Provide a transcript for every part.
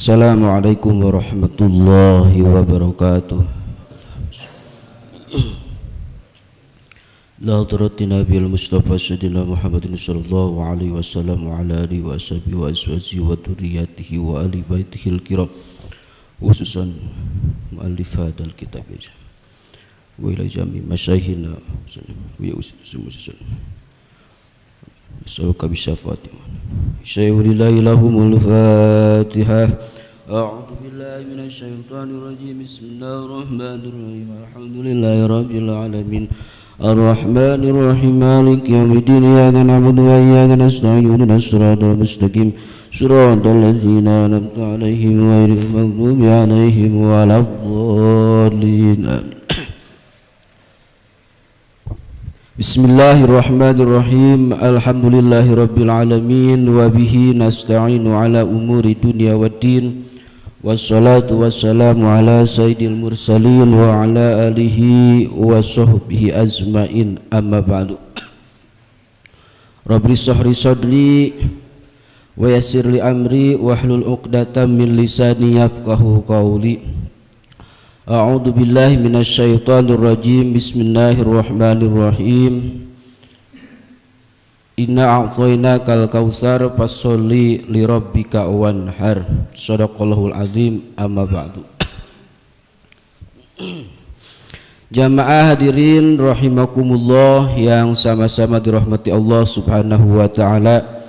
Assalamualaikum warahmatullahi wabarakatuh. La hadrati Nabiul Mustafa Sayyidina Muhammadin sallallahu alaihi wasallam wa ala alihi wa sahbihi wa azwajihi wa dzurriyyatihi wa ali baitihil kiram, khususan muallifat al-kitab wa ila jami masyayikhina wa ya usul Assalamualaikum bisyafaati Syaikhulillah lahumul Fatihah. A'udzu billahi minasy syaithanir rajim. Bismillahirrahmanirrahim. Alhamdulillahi rabbil alamin. Ar-Rahmanir Rahim. Maliki yaumiddin. Iyyaka na'budu wa iyyaka nasta'in. Ihdinas siratal mustaqim. Siratal ladzina an'amta 'alaihim ghairil maghdubi 'alaihim waladdallin. Bismillahirrahmanirrahim. Alhamdulillahirabbil alamin wa bihi nasta'inu ala umuri dunya waddin. Wassalatu wassalamu ala sayyidil mursalin wa ala alihi wa sahbihi ajmain, amma ba'du. Rabbi shrah sadri wa yassir li amri wahlul 'uqdatam min lisani yafqahu qawli. A'udzu billahi minasyaitonir rajim. Bismillahirrahmanirrahim. Inna a'tainakal kautsar fasholli li rabbika wanhar. Shadaqallahul azim, amma ba'du. Jamaah hadirin rahimakumullah yang sama-sama dirahmati Allah Subhanahu wa taala.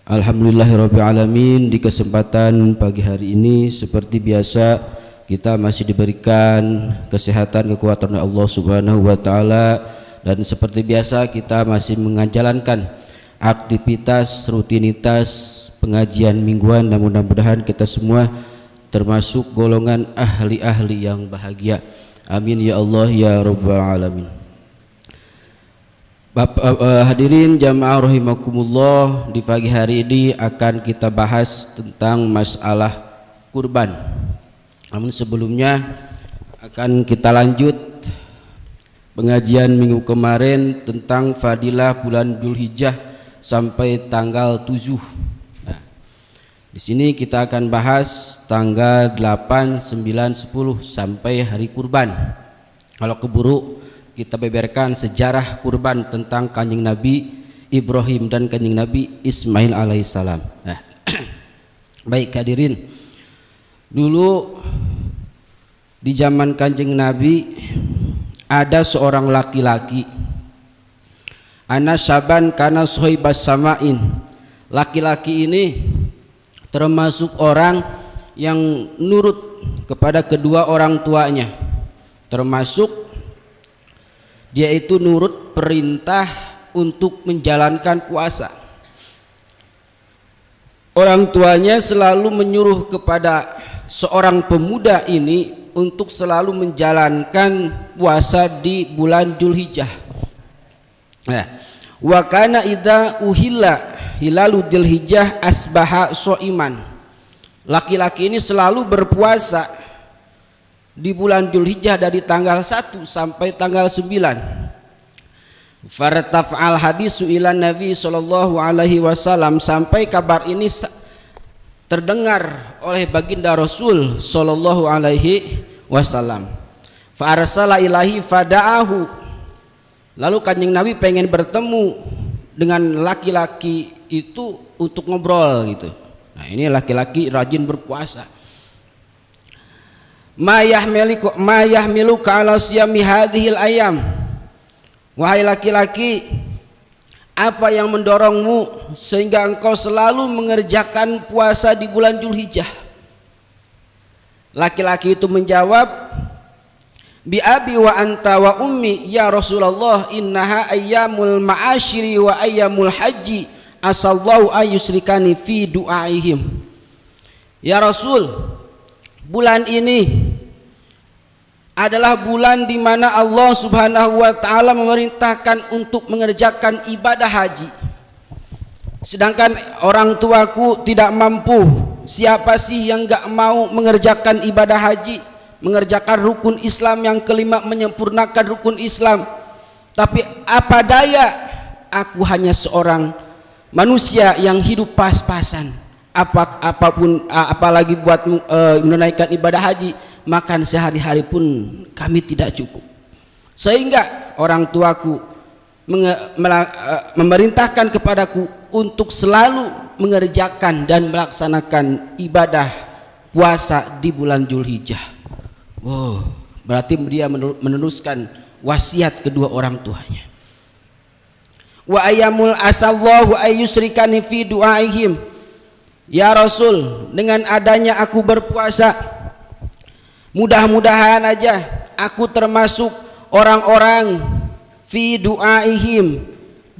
Alhamdulillahirabbil alamin. Di kesempatan pagi hari ini seperti biasa kita masih diberikan kesehatan, kekuatan oleh Allah Subhanahu wa taala, dan seperti biasa kita masih menjalankan aktivitas rutinitas pengajian mingguan, dan mudah-mudahan kita semua termasuk golongan ahli-ahli yang bahagia. Amin ya Allah ya rabbal alamin. Hadirin jamaah rahimakumullah, di pagi hari ini akan kita bahas tentang masalah kurban. Namun sebelumnya akan kita lanjut pengajian minggu kemarin tentang fadilah bulan Dzulhijjah sampai tanggal 7. Nah, di sini kita akan bahas tanggal 8, 9, 10 sampai hari kurban. Kalau keburu kita beberkan sejarah kurban tentang Kanjeng Nabi Ibrahim dan Kanjeng Nabi Ismail alaihissalam. Nah, baik hadirin, dulu di zaman Kanjeng Nabi ada seorang laki-laki, ana syaban kana sohibas samain. Laki-laki ini termasuk orang yang nurut kepada kedua orang tuanya, termasuk dia itu nurut perintah untuk menjalankan puasa. Orang tuanya selalu menyuruh kepada seorang pemuda ini untuk selalu menjalankan puasa di bulan Dzulhijjah. Nah, wa kana idza uhilla hilalu Dzulhijjah asbaha shaiman. Laki-laki ini selalu berpuasa di bulan Dzulhijjah dari tanggal 1 sampai tanggal 9. Faratafa'al hadisu ila Nabi sallallahu alaihi wasallam, sampai kabar ini terdengar oleh baginda Rasul sallallahu alaihi wasallam. Fa arsala ilahi fada'ahu. Lalu Kanjeng Nabi pengen bertemu dengan laki-laki itu untuk ngobrol gitu. Nah, ini laki-laki rajin berpuasa. Ma yahmilu ala siyami hadhil ayam. Wahai laki-laki, apa yang mendorongmu sehingga engkau selalu mengerjakan puasa di bulan Dzulhijjah? Laki-laki itu menjawab, bi abi wa anta wa ummi ya Rasulullah, innaha ayyamul ma'asyiri wa ayyamul haji, asallahu ayyusrikani fi du'aihim. Ya Rasul, bulan ini adalah bulan di mana Allah Subhanahu wa taala memerintahkan untuk mengerjakan ibadah haji. Sedangkan orang tuaku tidak mampu. Siapa sih yang enggak mau mengerjakan ibadah haji, mengerjakan rukun Islam yang kelima, menyempurnakan rukun Islam? Tapi apa daya, aku hanya seorang manusia yang hidup pas-pasan. apalagi buat menunaikan ibadah haji, makan sehari-hari pun kami tidak cukup. Sehingga orang tuaku memerintahkan kepadaku untuk selalu mengerjakan dan melaksanakan ibadah puasa di bulan Dzulhijjah. Wow, berarti dia meneruskan wasiat kedua orang tuanya. Wa ayyamul asallahu ayyusrikani fi du'aihim. Ya Rasul, dengan adanya aku berpuasa, mudah-mudahan aja aku termasuk orang-orang fi du'aihim.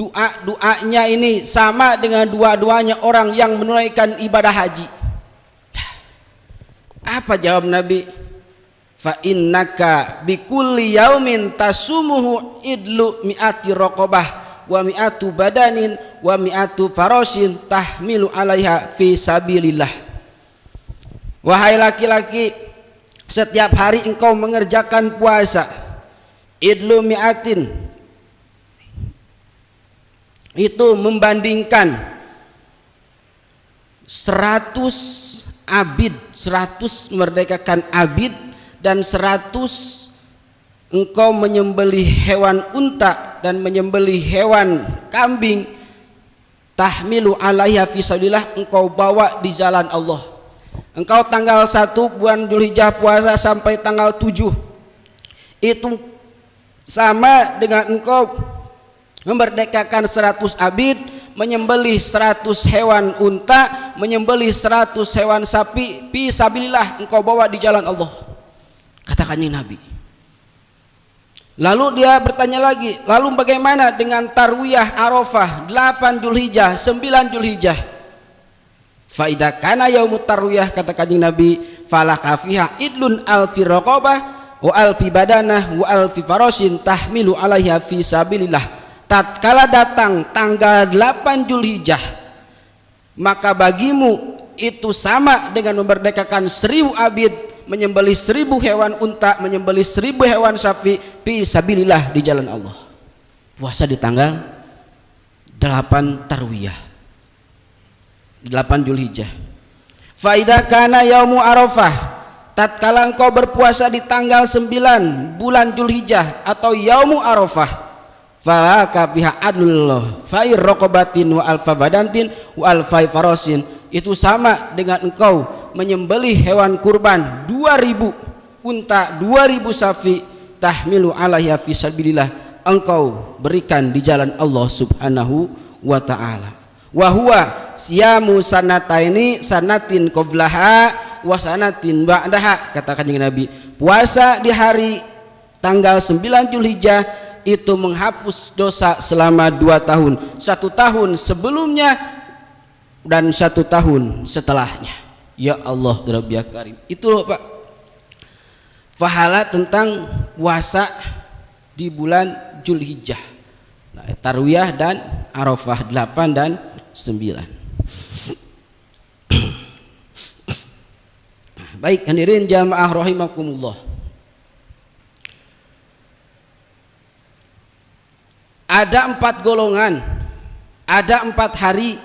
Doanya ini sama dengan doa-doanya orang yang menunaikan ibadah haji. Apa jawab Nabi? Fa innaka bikulli yaumin tasumuhu idlu mi'ati raqabah wa mi'atu badanin wa mi'atu farasin tahmilu alaiha fi sabilillah. Wahai laki-laki, setiap hari engkau mengerjakan puasa idlu mi'atin, itu membandingkan 100 abid, 100 memerdekakan abid, dan 100 engkau menyembelih hewan unta dan menyembelih hewan kambing, tahmilu alaiha fisabilillah, engkau bawa di jalan Allah. Engkau tanggal 1 bulan Dzulhijjah puasa sampai tanggal 7, itu sama dengan engkau memerdekakan 100 abid, menyembelih 100 hewan unta, menyembelih 100 hewan sapi, fisabilillah, engkau bawa di jalan Allah, katakannya Nabi. Lalu dia bertanya lagi, lalu bagaimana dengan tarwiyah Arafah 8 Dzulhijjah, 9 Dzulhijjah? Fa idza kana yaumut tarwiyah, kata kanjeng Nabi, falaka fiha idlun alfi raqabah wa alfi badanah wa alfi farasin tahmilu alaiha fi sabilillah. Tatkala datang tanggal 8 Dzulhijjah, maka bagimu itu sama dengan memerdekakan 1000 abid, menyembelih 1000 hewan unta, menyembelih 1000 hewan sapi fisabilillah di jalan Allah. Puasa di tanggal 8 Tarwiyah, 8 Dzulhijjah. Fa idza kana yaumu Arafah, tatkala engkau berpuasa di tanggal 9 bulan Dzulhijjah atau yaumu Arafah, falaka biha adlullah fa'ir raqabatin wa alfa badantin wa alfai farasin, itu sama dengan engkau menyembelih hewan kurban 2000 unta, 2000 sapi, tahmilu alaiha fisabilillah, engkau berikan di jalan Allah Subhanahu wa ta'ala. Wa huwa siyamu sanataini, sanatin qablaha wa sanatin ba'daha, kata kanjeng Nabi, puasa di hari tanggal 9 Dzulhijjah itu menghapus dosa selama 2 tahun, 1 tahun sebelumnya dan 1 tahun setelahnya. Ya Allah Rabbi ya Karim. Itu loh Pak, fahala tentang puasa di bulan Dzulhijjah, nah, Tarwiyah dan Arafah 8 dan 9. Baik hadirin jamaah rahimakumullah, ada 4 golongan, ada 4 hari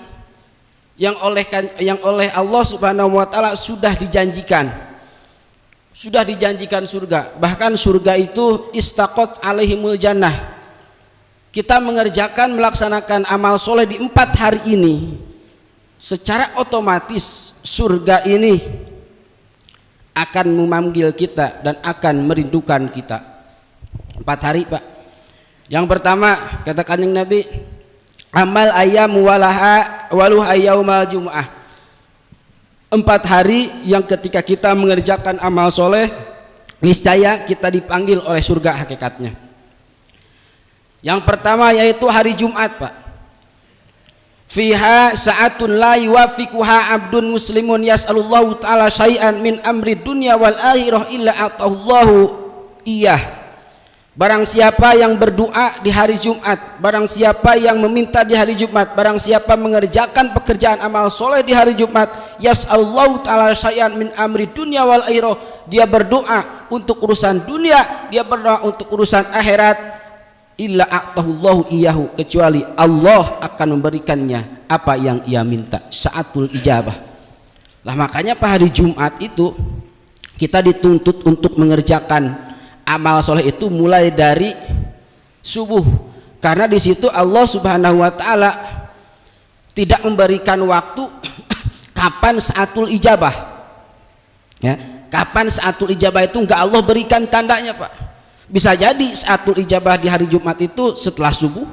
yang oleh Allah Subhanahu wa taala sudah dijanjikan surga. Bahkan surga itu istaqat alaihimul jannah. Kita mengerjakan melaksanakan amal soleh di 4 hari ini, secara otomatis surga ini akan memanggil kita dan akan merindukan kita. 4 hari Pak. Yang pertama, kata kanjeng Nabi, amal ayam waluh ayyaumal jum'ah, 4 hari yang ketika kita mengerjakan amal soleh, niscaya kita dipanggil oleh surga hakikatnya. Yang pertama yaitu hari Jumat Pak. Fiha sa'atun la yuwafiquha abdun muslimun yas'alullahu ta'ala syai'an min amri dunya wal akhirah illa atahullahu iyah. Barang siapa yang berdoa di hari Jumat, barang siapa yang meminta di hari Jumat, barang siapa mengerjakan pekerjaan amal soleh di hari Jumat, yas'allahu ta'ala syai'an min amri dunya wal akhirah, dia berdoa untuk urusan dunia, dia berdoa untuk urusan akhirat, illa a'tahullahu iyahu, kecuali Allah akan memberikannya apa yang ia minta. Sa'atul ijabah, Lah makanya pada hari Jumat itu kita dituntut untuk mengerjakan amal soleh itu mulai dari subuh, karena di situ Allah Subhanahu wa taala tidak memberikan waktu kapan saatul ijabah, ya, kapan saatul ijabah itu enggak Allah berikan tandanya, Pak. Bisa jadi saatul ijabah di hari Jumat itu setelah subuh,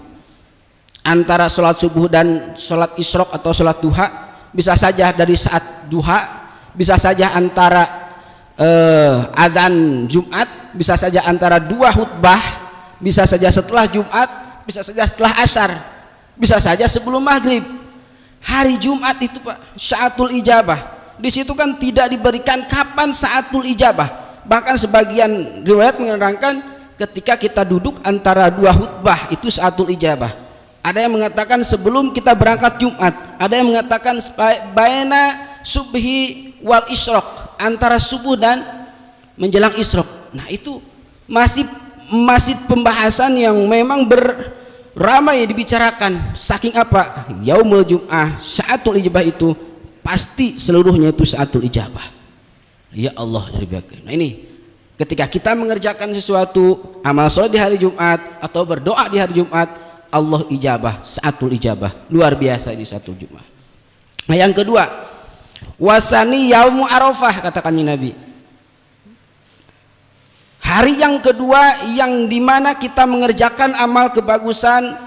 antara sholat subuh dan sholat isyraq atau sholat duha, bisa saja dari saat duha, bisa saja antara adzan Jumat, bisa saja antara dua khutbah, bisa saja setelah Jumat, bisa saja setelah asar, bisa saja sebelum maghrib. Hari Jumat itu, Pak, saatul ijabah. Di situ kan tidak diberikan kapan saatul ijabah. Bahkan sebagian riwayat menerangkan ketika kita duduk antara dua khutbah itu saatul ijabah. Ada yang mengatakan sebelum kita berangkat Jumat, ada yang mengatakan baina subhi wal isyraq, antara subuh dan menjelang isyraq. Nah, itu masih pembahasan yang memang ramai dibicarakan. Saking apa? Yaumul Jum'ah, saatul ijabah itu pasti seluruhnya itu saatul ijabah. Ya Allah, nah ini ketika kita mengerjakan sesuatu amal soleh di hari Jumat atau berdoa di hari Jumat, Allah ijabah, saatul ijabah. Luar biasa di saatul Jumat. Nah, yang kedua, wasani yaumu arafah, katakan Nabi. Hari yang kedua yang dimana kita mengerjakan amal kebagusan,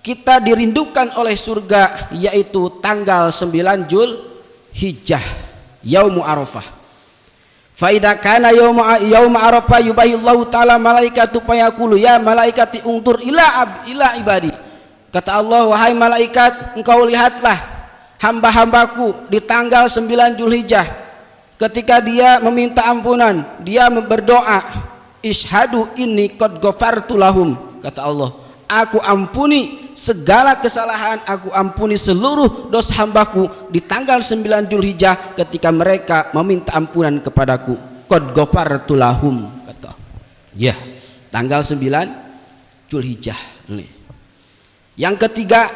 kita dirindukan oleh surga, yaitu tanggal 9 Zulhijjah, yaumu arafah. Fa idza kana yauma arafah yubahillahu ta'ala malaikatu fayaqulu ya malaikati ungtur ila ibadi. Kata Allah, wahai malaikat, engkau lihatlah hamba-hambaku di tanggal 9 Zulhijjah, ketika dia meminta ampunan, dia berdoa, ishadu inni qad ghafartu lahum. Kata Allah, aku ampuni segala kesalahan, aku ampuni seluruh dosa hambaku di tanggal 9 Zulhijjah ketika mereka meminta ampunan kepadaku. Qad ghafartu lahum, kata. Ya, tanggal 9 Zulhijjah. Yang ketiga,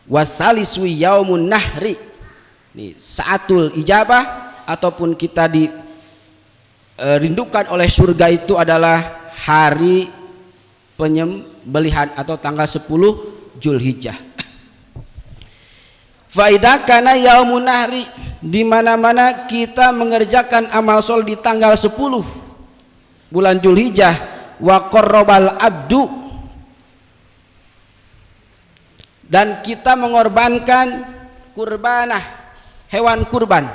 wasalisu yaumun nahri. Ini saatul ijabah ataupun kita dirindukan oleh surga itu adalah hari penyembelihan atau tanggal 10 Zulhijjah. Faidah kana yaumun nahri, di mana-mana kita mengerjakan amal sol di tanggal 10 bulan Zulhijjah, wa qarrabal abdu, dan kita mengorbankan kurbanah, hewan kurban.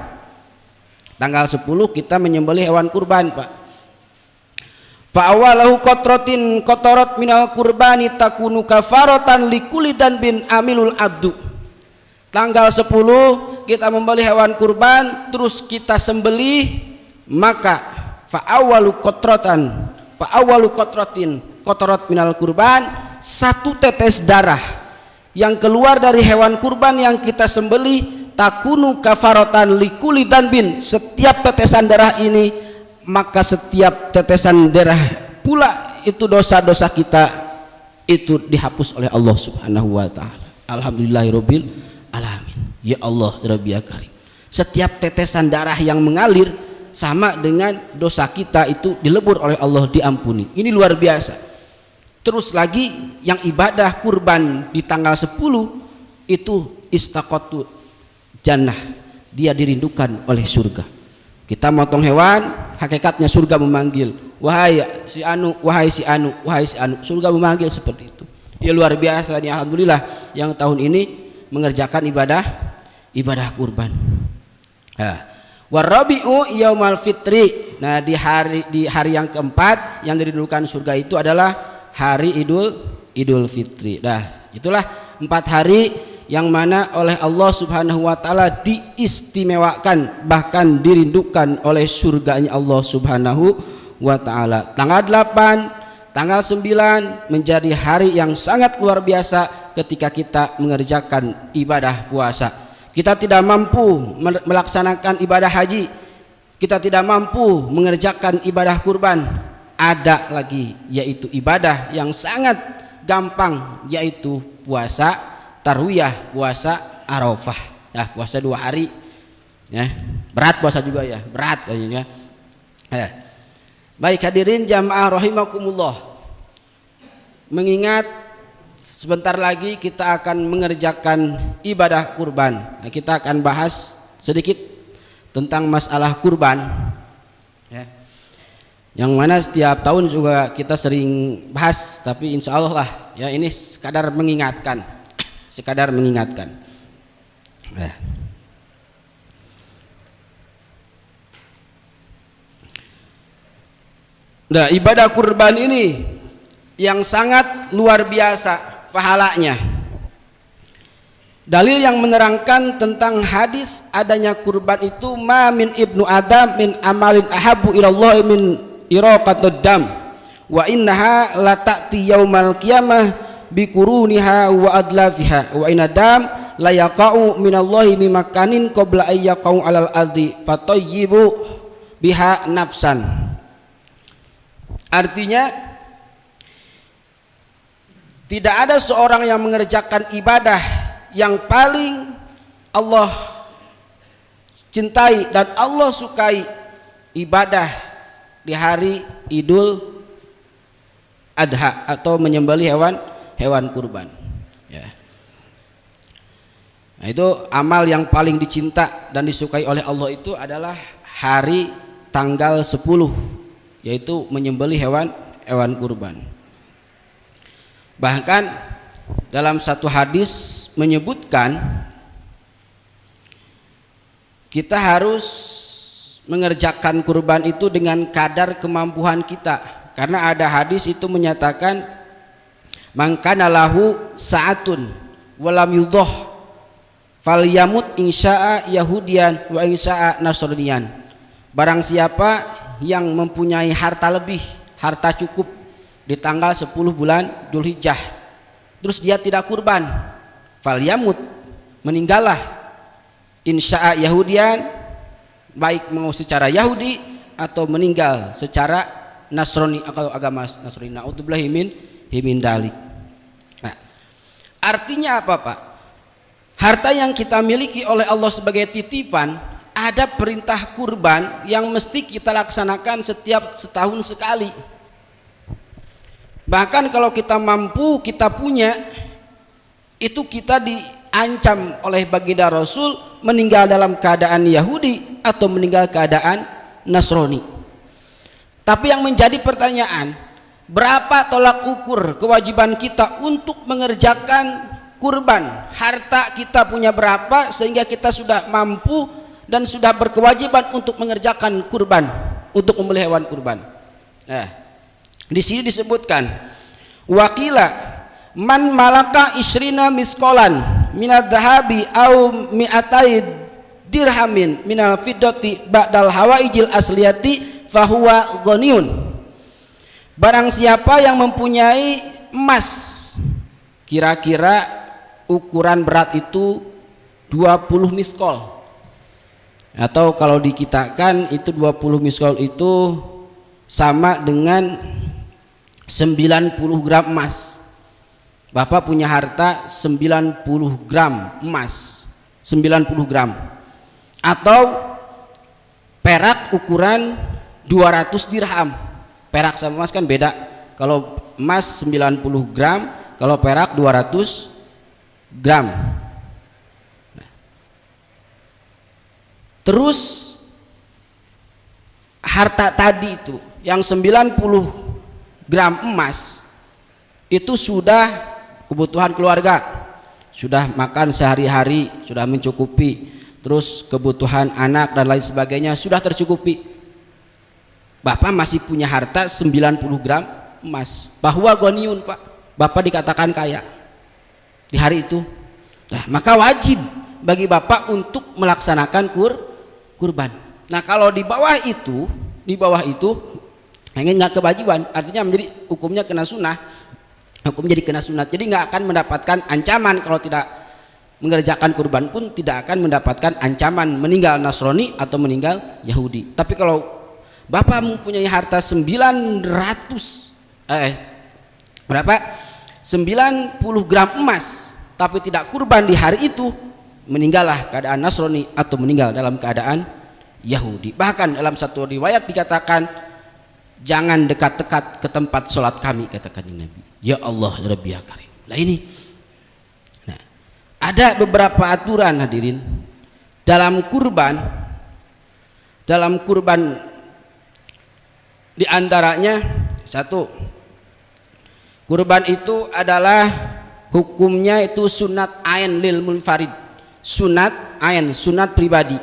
Tanggal 10 kita menyembelih hewan kurban, Pak. Fa awalahu qatratin qatarat minal kurbani takunu kafaratan likulli bin amilul abdu. Tanggal 10 kita membeli hewan kurban, terus kita sembelih, maka fa awalu qatratin qatarat minal kurban, satu tetes darah yang keluar dari hewan kurban yang kita sembelih, takunu kafaratan likulli bin, setiap tetesan darah ini, maka setiap tetesan darah pula itu dosa-dosa kita itu dihapus oleh Allah Subhanahu wa taala. Alhamdulillahirabbil alamin. Ya Allah Rabbi Karim. Setiap tetesan darah yang mengalir sama dengan dosa kita itu dilebur oleh Allah, diampuni. Ini luar biasa. Terus lagi yang ibadah kurban di tanggal 10 itu istaqatu jannah, dia dirindukan oleh surga. Kita motong hewan, hakikatnya surga memanggil, wahai si anu, wahai si anu, wahai si anu. Surga memanggil seperti itu. Ya luar biasa nih, alhamdulillah yang tahun ini mengerjakan ibadah kurban. Warabi'u yaumal fitri. Nah, di hari yang keempat yang dirindukan surga itu adalah hari Idul Fitri. Nah, itulah 4 hari yang mana oleh Allah Subhanahu wa taala diistimewakan, bahkan dirindukan oleh surganya Allah Subhanahu wa taala. Tanggal 8, tanggal 9 menjadi hari yang sangat luar biasa ketika kita mengerjakan ibadah puasa. Kita tidak mampu melaksanakan ibadah haji, kita tidak mampu mengerjakan ibadah kurban. Ada lagi yaitu ibadah yang sangat gampang, yaitu puasa tarwiyah, puasa Arafah. Nah, puasa 2 hari Ya, berat puasa juga ya, berat kayaknya. Ya. Baik hadirin jamaah rahimakumullah. Mengingat sebentar lagi kita akan mengerjakan ibadah kurban. Nah, kita akan bahas sedikit tentang masalah kurban. Ya. Yang mana setiap tahun juga kita sering bahas, tapi insya Allah lah ya, ini sekadar mengingatkan, sekadar mengingatkan. Ya. Nah, ibadah kurban ini yang sangat luar biasa pahalanya. Dalil yang menerangkan tentang hadis adanya kurban itu, ma min ibnu adam min amalin ahabu ilallah min iraqatud dam wa innaha la ta'ti yaumal qiyamah bi quruniha wa adlafiha wa inna dam la yaqa'u minallahi mimakanin qabla ay yaqa'u alal ardi fatayyibu biha nafsan. Artinya tidak ada seorang yang mengerjakan ibadah yang paling Allah cintai dan Allah sukai ibadah di hari Idul Adha atau menyembelih hewan kurban. Ya. Nah, itu amal yang paling dicinta dan disukai oleh Allah itu adalah hari tanggal 10, yaitu menyembelih hewan kurban. Bahkan dalam satu hadis menyebutkan kita harus mengerjakan kurban itu dengan kadar kemampuan kita, karena ada hadis itu menyatakan man kana lahu sa'atun walam yudhah falyamut insya'a yahudian wa insya'a nasranian. Barang siapa yang mempunyai harta lebih, harta cukup di tanggal 10 bulan Dzulhijjah, terus dia tidak kurban, falyamut, meninggallah, insya'a yahudian, baik mau secara Yahudi atau meninggal secara Nasrani atau agama Nasrani. Na'udzubillahi min dalik. Nah, artinya apa Pak? Harta yang kita miliki oleh Allah sebagai titipan, ada perintah kurban yang mesti kita laksanakan setiap setahun sekali. Bahkan kalau kita mampu, kita punya, itu kita diancam oleh baginda Rasul meninggal dalam keadaan Yahudi atau meninggal keadaan Nasrani. Tapi yang menjadi pertanyaan, berapa tolak ukur kewajiban kita untuk mengerjakan kurban? Harta kita punya berapa sehingga kita sudah mampu dan sudah berkewajiban untuk mengerjakan kurban, untuk membeli hewan kurban. Nah, di sini disebutkan wakila man malaka isrina miskolan minad dahabi au mi'atai dirhamin minal fiddati ba'dal hawaijil asliyati fahuwa ghaniyun. Barang siapa yang mempunyai emas kira-kira ukuran berat itu 20 miskol, atau kalau dikitakan itu 20 miskol itu sama dengan 90 gram emas. Bapak punya harta 90 gram emas, 90 gram, atau perak ukuran 200 dirham. Perak sama emas kan beda, kalau emas 90 gram, kalau perak 200 gram. Terus harta tadi itu yang 90 gram emas itu sudah kebutuhan keluarga, sudah makan sehari-hari, sudah mencukupi, terus kebutuhan anak dan lain sebagainya sudah tercukupi. Bapak masih punya harta 90 gram emas, bahwa goniun Pak, Bapak dikatakan kaya di hari itu. Nah, maka wajib bagi Bapak untuk melaksanakan kurban. Nah, kalau di bawah itu hanya nggak kewajiban, artinya menjadi hukumnya kena sunnah, hukum jadi kena sunat. Jadi nggak akan mendapatkan ancaman, kalau tidak mengerjakan kurban pun tidak akan mendapatkan ancaman meninggal Nasrani atau meninggal Yahudi. Tapi kalau Bapak mempunyai harta 90 gram emas tapi tidak kurban di hari itu, meninggallah keadaan Nasrani atau meninggal dalam keadaan Yahudi. Bahkan dalam satu riwayat dikatakan, jangan dekat-dekat ke tempat sholat kami, katakan Nabi. Ya Allah ya Rabbi ya Karim. Nah ini, nah, ada beberapa aturan hadirin dalam kurban. Dalam kurban diantaranya satu, kurban itu adalah hukumnya itu sunat ain lil munfarid, sunat ain, sunat pribadi,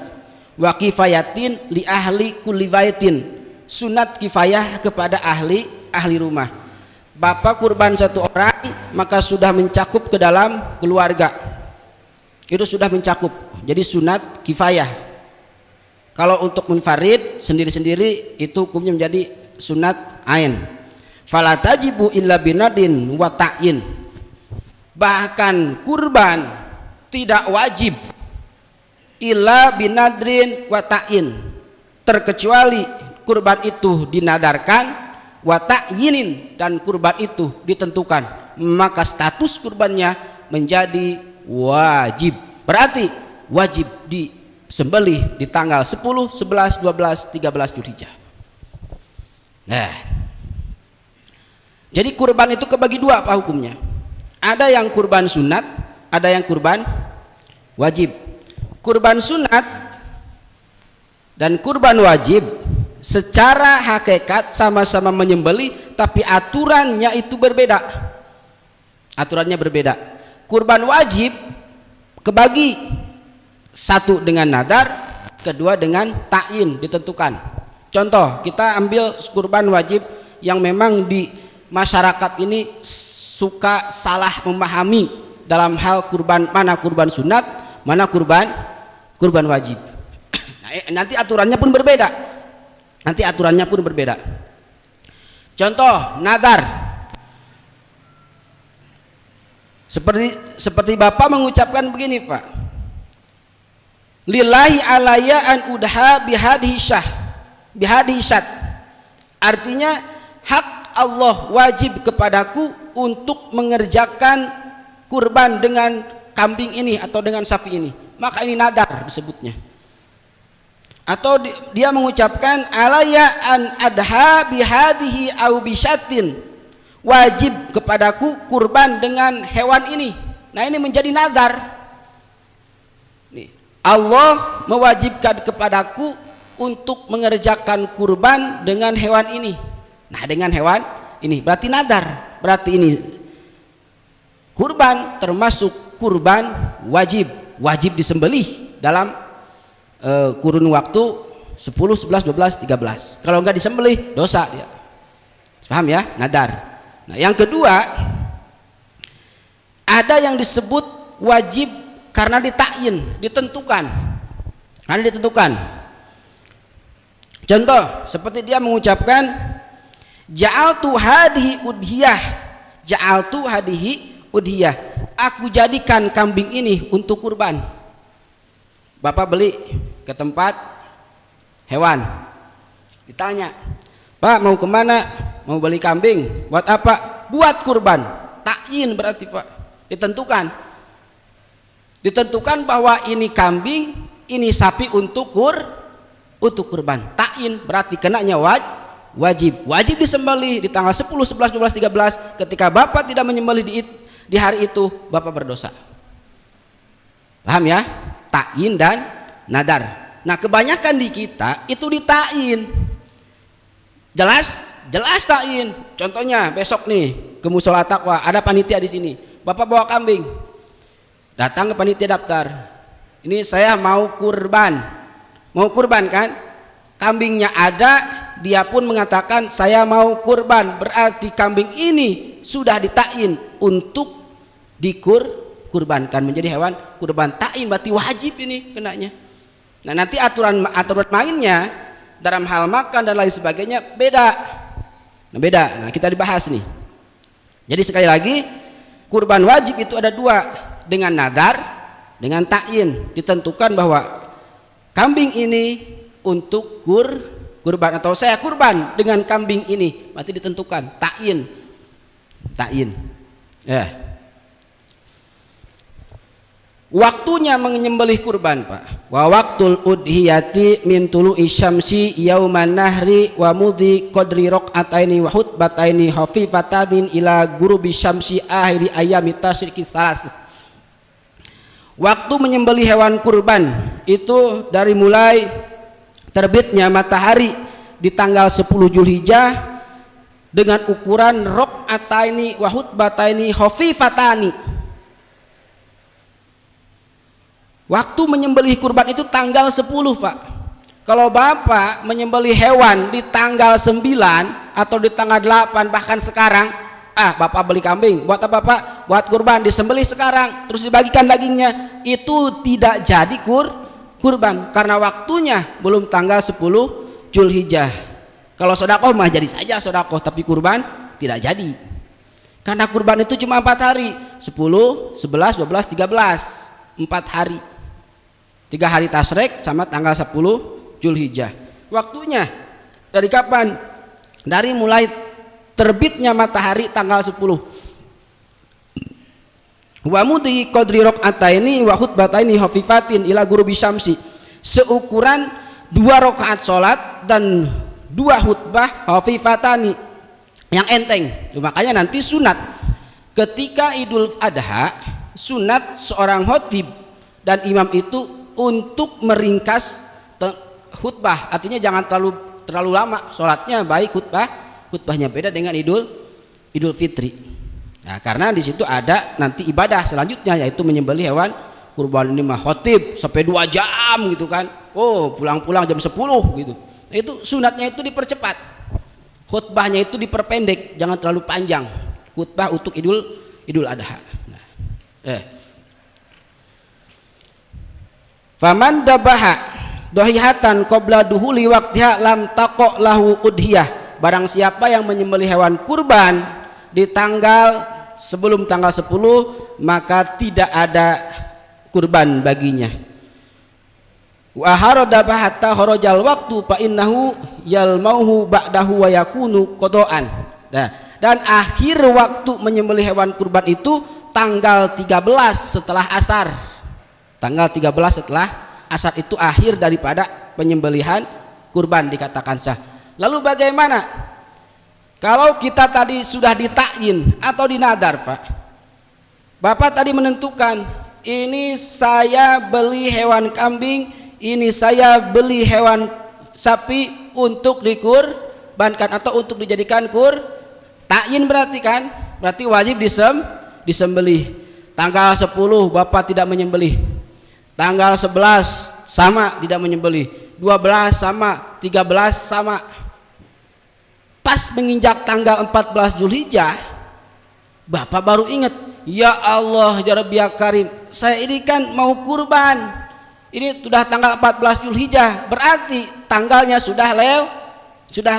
wa kifayatin li ahli kulli baitin, sunat kifayah kepada ahli rumah. Bapak kurban satu orang maka sudah mencakup ke dalam keluarga, itu sudah mencakup, jadi sunat kifayah. Kalau untuk munfarid sendiri-sendiri itu hukumnya menjadi sunat ain. Fala tajibu illa binadin wa ta'in. Bahkan kurban tidak wajib illa binadrin wa ta'in, terkecuali kurban itu dinadarkan, wa ta'yinin, dan kurban itu ditentukan, maka status kurbannya menjadi wajib. Berarti wajib disembelih di tanggal 10, 11, 12, 13 Dzulhijjah. Nah, jadi kurban itu kebagi dua apa hukumnya? Ada yang kurban sunat, ada yang kurban wajib. Kurban sunat dan kurban wajib secara hakikat sama-sama menyembelih, tapi aturannya itu berbeda. Aturannya berbeda. Kurban wajib kebagi, satu dengan nadar, kedua dengan ta'in, ditentukan. Contoh, kita ambil kurban wajib yang memang di masyarakat ini suka salah memahami dalam hal kurban, mana kurban sunat, mana kurban wajib. Nanti aturannya pun berbeda. Contoh, nadar. Seperti Bapak mengucapkan begini, Pak. Lillahi alayya an udha bihadhi syat. Artinya hak Allah wajib kepadaku untuk mengerjakan kurban dengan kambing ini atau dengan sapi ini, maka ini nadar disebutnya. Atau dia mengucapkan alayya an adha bihadhihi au bisyatin, wajib kepadaku kurban dengan hewan ini. Nah, ini menjadi nadar. Allah mewajibkan kepadaku untuk mengerjakan kurban dengan hewan ini. Nah, dengan hewan ini berarti nadar. Berarti ini kurban termasuk kurban wajib, wajib disembelih dalam kurun waktu 10, 11, 12, 13. Kalau enggak disembelih dosa dia. Paham ya? Nadar. Nah, yang kedua, ada yang disebut wajib karena ditakyin, ditentukan. Karena ditentukan. Contoh, seperti dia mengucapkan ja'altu hadihi udhiyah. Ja'altu hadihi udhiyah. Aku jadikan kambing ini untuk kurban. Bapak beli ke tempat hewan. Ditanya, Pak mau kemana? Mau beli kambing. Buat apa? Buat kurban. Takyin berarti, Pak. Ditentukan. Ditentukan bahwa ini kambing, ini sapi untuk kurban. Takyin berarti kenanya wajib disembelih di tanggal 10, 11, 12, 13. Ketika Bapak tidak menyembelih di hari itu, Bapak berdosa. Paham ya? Takyin dan nadar. Nah, kebanyakan di kita itu ditakyin. Jelas takyin. Contohnya besok nih ke Mushola Taqwa, ada panitia di sini. Bapak bawa kambing. Datang ke panitia daftar. Ini saya mau kurban. Mau kurban kan? Kambingnya ada, dia pun mengatakan saya mau kurban. Berarti kambing ini sudah ditakyin untuk dikurbankan menjadi hewan kurban. Takyin berarti wajib ini kenanya. Nah, nanti aturan mainnya dalam hal makan dan lain sebagainya beda. Nah, kita dibahas nih. Jadi sekali lagi, kurban wajib itu ada dua, dengan nadar, dengan takyin. Ditentukan bahwa kambing ini untuk kurban, atau saya kurban dengan kambing ini, berarti ditentukan takyin. Ya. waktunya menyembelih kurban Pak. Wa waqtul udhiyati min tulu'i syamsi yauman nahri wa mudhi qadri raq'ataini wa hutbataini khafifatatin ila ghurubi syamsi akhiri ayami tasyriqi salas. Waktu menyembelih hewan kurban itu dari mulai terbitnya matahari di tanggal 10 Zulhijjah dengan ukuran raq'ataini wa hutbataini khafifatani. Waktu menyembelih kurban itu tanggal 10 Pak. Kalau Bapak menyembelih hewan di tanggal 9 atau di tanggal 8 bahkan sekarang, Bapak beli kambing, buat apa Pak? Buat kurban, disembelih sekarang terus dibagikan dagingnya, itu tidak jadi kurban karena waktunya belum tanggal 10 Zulhijjah. Kalau sedekah mah jadi saja sedekah, tapi kurban tidak jadi. Karena kurban itu cuma 4 hari, 10, 11, 12, 13, 4 hari. 3 hari tasyrik sama tanggal 10 Zulhijjah. Waktunya dari kapan? Dari mulai terbitnya matahari tanggal 10. Wa mudhi qadri raq'ataini wa khutbataini khafifatin ila ghurubi syamsi. Seukuran 2 rakaat salat dan 2 khutbah khafifatani yang enteng. Makanya nanti sunat ketika Idul Adha, sunat seorang khatib dan imam itu untuk meringkas khutbah, artinya jangan terlalu lama sholatnya, baik khutbahnya beda dengan Idul Fitri. Nah, karena di situ ada nanti ibadah selanjutnya yaitu menyembelih hewan kurban. Ini mah khatib sampai 2 jam gitu kan, pulang-pulang jam 10 gitu. Nah, itu sunatnya itu dipercepat, khutbahnya itu diperpendek, jangan terlalu panjang khutbah untuk Idul Adha. Faman dabaha dohihatan qabla duhuli waqtiha lam taqo lahu udhiyah. Barang siapa yang menyembelih hewan kurban di sebelum tanggal 10, maka tidak ada kurban baginya. Wa haradaba hatta kharajal waqtu fa innahu yalmauhu ba'dahu wa yakunu qadaan. Dan akhir waktu menyembelih hewan kurban itu tanggal 13 setelah asar. Tanggal 13 setelah asar itu akhir daripada penyembelihan kurban dikatakan sah. Lalu bagaimana kalau kita tadi sudah ditakyin atau dinadar Pak? Bapak tadi menentukan, ini saya beli hewan kambing, ini saya beli hewan sapi untuk dikurbankan atau untuk dijadikan takyin, berarti kan? Berarti wajib disembelih. Tanggal 10 Bapak tidak menyembelih. Tanggal 11 sama tidak menyembelih, 12 sama, 13 sama. Pas menginjak tanggal 14 Zulhijjah, Bapak baru ingat, ya Allah ya Rabbi ya Karim, saya ini kan mau kurban, ini sudah tanggal 14 Zulhijjah, berarti tanggalnya sudah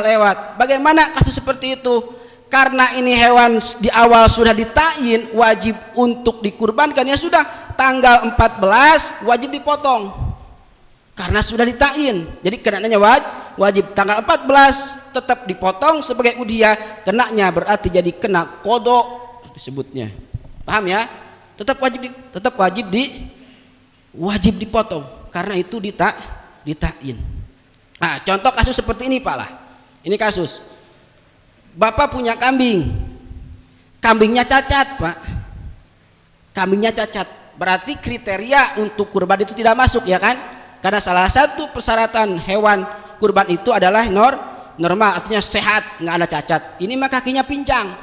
lewat. Bagaimana kasus seperti itu? Karena ini hewan di awal sudah ditakyin wajib untuk dikurbankan, ya sudah tanggal 14 wajib dipotong karena sudah ditakyin. Jadi kenanya wajib tanggal 14 tetap dipotong sebagai udhiyah, kenanya berarti jadi kena kodok disebutnya. Paham ya? Tetap wajib dipotong karena itu ditakyin. Nah, contoh kasus seperti ini Pak lah. Ini kasus Bapak punya kambingnya cacat Pak, kambingnya cacat. Berarti kriteria untuk kurban itu tidak masuk, ya kan? Karena salah satu persyaratan hewan kurban itu adalah normal, artinya sehat, nggak ada cacat. Ini mah kakinya pincang.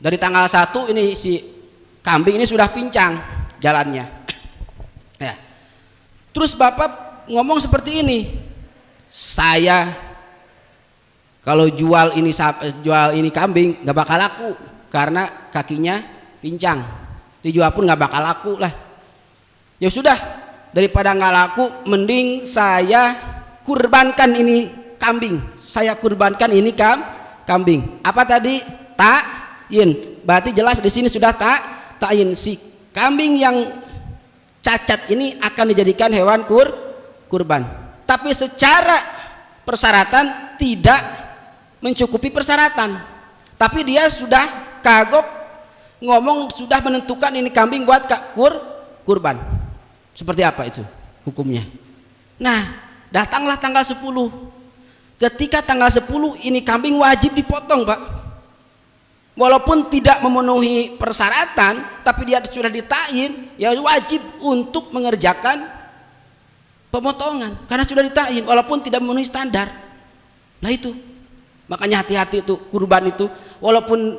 Dari tanggal 1 ini si kambing ini sudah pincang jalannya. Ya. Terus Bapak ngomong seperti ini, saya kalau jual ini kambing nggak bakal laku karena kakinya pincang. Dijual pun nggak bakal laku lah. Ya sudah, daripada nggak laku, mending saya kurbankan ini kambing. Saya kurbankan ini kambing. Apa tadi? Takyin. Berarti jelas di sini sudah takyin, si kambing yang cacat ini akan dijadikan hewan kurban. Tapi secara persyaratan tidak mencukupi persyaratan. Tapi dia sudah kagok ngomong, sudah menentukan ini kambing buat kurban. Seperti apa itu hukumnya? Nah, datanglah tanggal 10. Ketika tanggal 10 ini kambing wajib dipotong, Pak. Walaupun tidak memenuhi persyaratan, tapi dia sudah ditakyin, ya wajib untuk mengerjakan pemotongan karena sudah ditakyin walaupun tidak memenuhi standar. Nah itu. Makanya hati-hati itu kurban itu, walaupun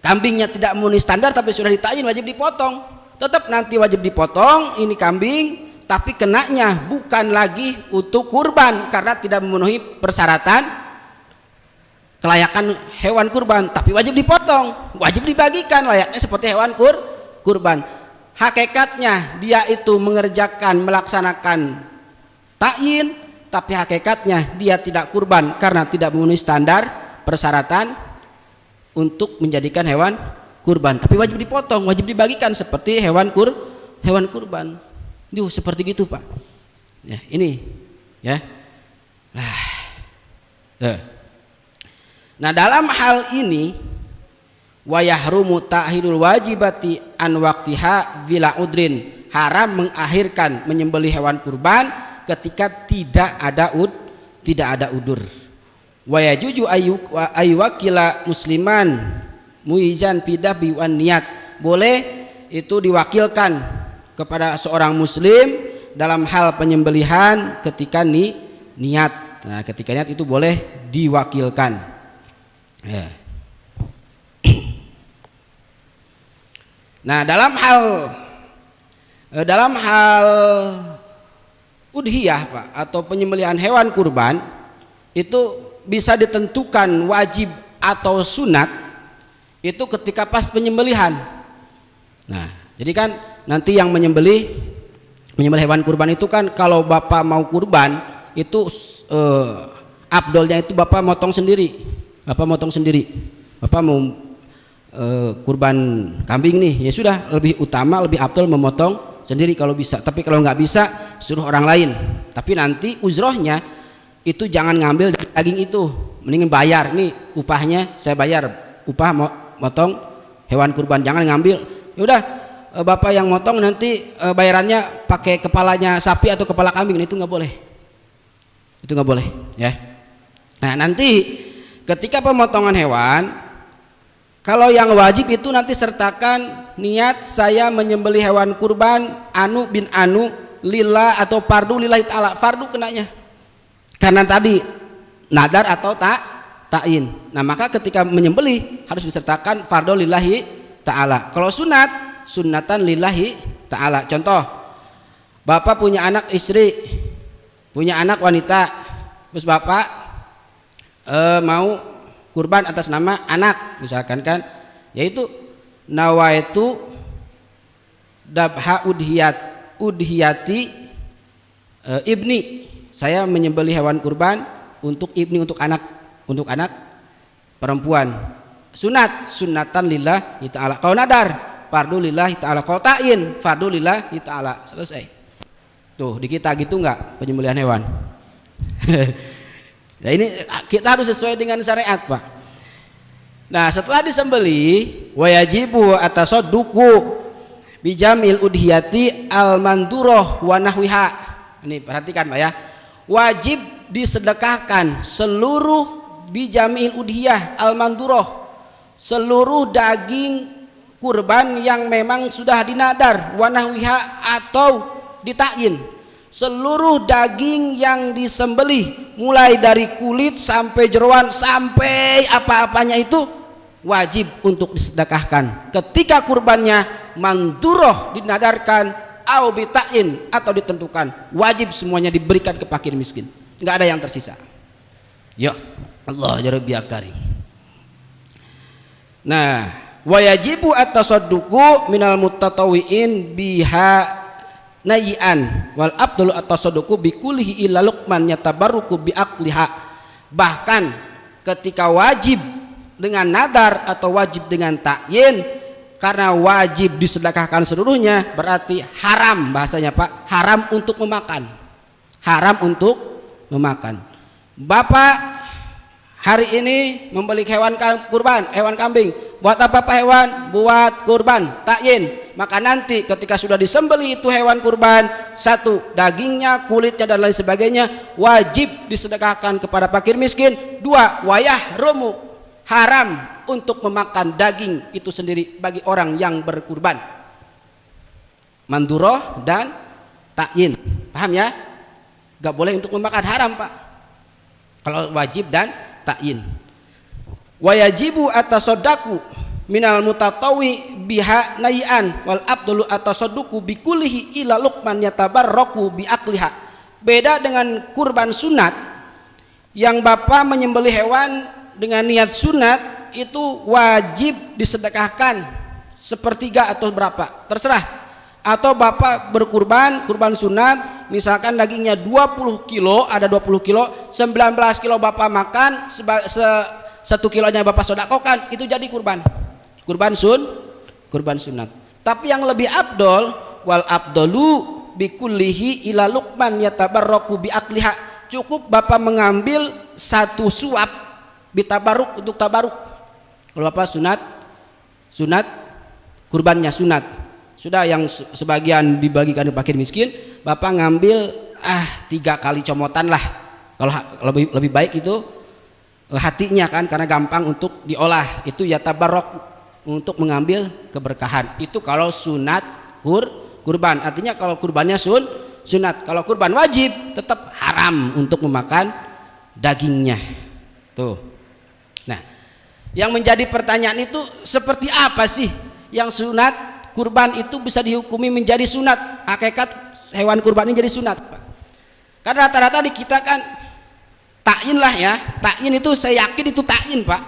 kambingnya tidak memenuhi standar tapi sudah ditakyin wajib dipotong. Tetap nanti wajib dipotong ini kambing, tapi kenanya bukan lagi untuk kurban karena tidak memenuhi persyaratan kelayakan hewan kurban, tapi wajib dipotong, wajib dibagikan layaknya seperti hewan kurban. Hakikatnya dia itu melaksanakan takyin, tapi hakikatnya dia tidak kurban karena tidak memenuhi standar persyaratan untuk menjadikan hewan kurban, tapi wajib dipotong, wajib dibagikan seperti hewan kurban. Seperti gitu, Pak. Ya, ini ya. Nah, dalam hal ini wa yahrumu ta'khirul wajibati an waqtiha bila udrin, haram mengakhirkan menyembelih hewan kurban ketika tidak ada udur. Wa yajuju ayyuwakila musliman muizan fidabi wan niat, boleh itu diwakilkan kepada seorang muslim dalam hal penyembelihan ketika niat. Nah, ketika niat itu boleh diwakilkan. Ya. Nah, dalam hal udhiyah, Pak, atau penyembelihan hewan kurban itu bisa ditentukan wajib atau sunat itu ketika pas penyembelihan. Nah, jadi kan nanti yang menyembelih hewan kurban itu kan kalau Bapak mau kurban itu afdolnya itu Bapak motong sendiri. Bapak mau kurban kambing nih, ya sudah, lebih utama, lebih afdol memotong sendiri kalau bisa. Tapi kalau nggak bisa suruh orang lain. Tapi nanti uzrohnya itu jangan ngambil daging itu, mendingan bayar. Nih upahnya saya bayar, upah motong hewan kurban, jangan ngambil. Ya udah, Bapak yang motong nanti bayarannya pakai kepalanya sapi atau kepala kambing. Itu nggak boleh. Itu nggak boleh, ya. Nah, nanti ketika pemotongan hewan, kalau yang wajib itu nanti sertakan niat saya menyembelih hewan kurban anu bin anu lillah atau fardu lillahi ta'ala. Fardu kenanya karena tadi nadar atau ta'in. Nah, maka ketika menyembelih harus disertakan fardu lillahi ta'ala. Kalau sunnatan lillahi ta'ala. Contoh, Bapak punya anak istri, punya anak wanita, terus Bapak mau kurban atas nama anak misalkan kan, yaitu nawaitu dabha udhiyati ibni, saya menyembelih hewan kurban untuk ibni, untuk anak perempuan. Sunatan lillahi ta'ala. Kalau nadar fardu lillahi ta'ala, kalau ta'in fardu lillahi ta'ala. Selesai. Tuh, di kita gitu enggak penyembelihan hewan? Ya, ini kita harus sesuai dengan syariat, Pak. Nah, setelah disembelih wayajibu atasadduqu bijamil udhiyati al-mandurah wa nahwiha. Ini perhatikan, Pak, ya. Wajib disedekahkan seluruh bijamil udhiyah al-mandurah, seluruh daging kurban yang memang sudah dinadar, wa nahwiha atau ditakyin. Seluruh daging yang disembelih mulai dari kulit sampai jeroan sampai apa-apanya itu wajib untuk disedekahkan ketika kurbannya mandurah, dinadarkan, au bitain atau ditentukan, wajib semuanya diberikan ke fakir miskin, nggak ada yang tersisa. Ya Allah ya Rabbi karim. Nah, wayajibu at-tasadduqu minal mutatawwi'in biha nayian wal abdul at-tasadduqu bi kullihi illa luqman yatabarruku bi aqliha. Bahkan ketika wajib dengan nadar atau wajib dengan takyin, karena wajib disedekahkan seluruhnya berarti haram, bahasanya, Pak, haram untuk memakan. Haram untuk memakan. Bapak hari ini membeli hewan kurban, hewan kambing, Buat apa Pak hewan? Buat kurban, takyin. Maka nanti ketika sudah disembelih itu hewan kurban, satu, dagingnya, kulitnya dan lain sebagainya wajib disedekahkan kepada fakir miskin. Dua, wayah rumu, haram untuk memakan daging itu sendiri bagi orang yang berkurban. Manduroh dan takyin, paham ya? Gak boleh untuk memakan, haram Pak kalau wajib dan takyin. Wayajibu atasodaku minal mutatawi biha nayan wal abdulu atasoduku bikulihi ila lukman yatabarroku biakliha. Beda dengan kurban sunat yang bapak menyembelih hewan dengan niat sunat, itu wajib disedekahkan sepertiga atau berapa terserah. Atau bapak berkurban, kurban sunat misalkan dagingnya 20 kilo, ada 20 kilo, 19 kilo bapak makan, 1 kilonya bapak sodakokan, itu jadi kurban sunat. Tapi yang lebih abdol, wal abdolu bikullihi ila lukman yatabarroku biakliha, cukup bapak mengambil 1 suap bitabaruk untuk tabaruk. Kalau bapak sunat kurbannya sunat, sudah yang sebagian dibagikan ke fakir miskin, bapak ngambil 3 kali comotan lah. Kalau lebih baik itu hatinya kan, karena gampang untuk diolah, itu ya tabarok, untuk mengambil keberkahan. Itu kalau sunat kurban, artinya kalau kurbannya sunat. Kalau kurban wajib tetap haram untuk memakan dagingnya tuh. Nah, yang menjadi pertanyaan itu seperti apa sih yang sunat kurban itu bisa dihukumi menjadi sunat, hakikat hewan kurban ini jadi sunat Pak? Karena rata-rata di kita kan takyin lah ya, takyin itu saya yakin itu takyin Pak.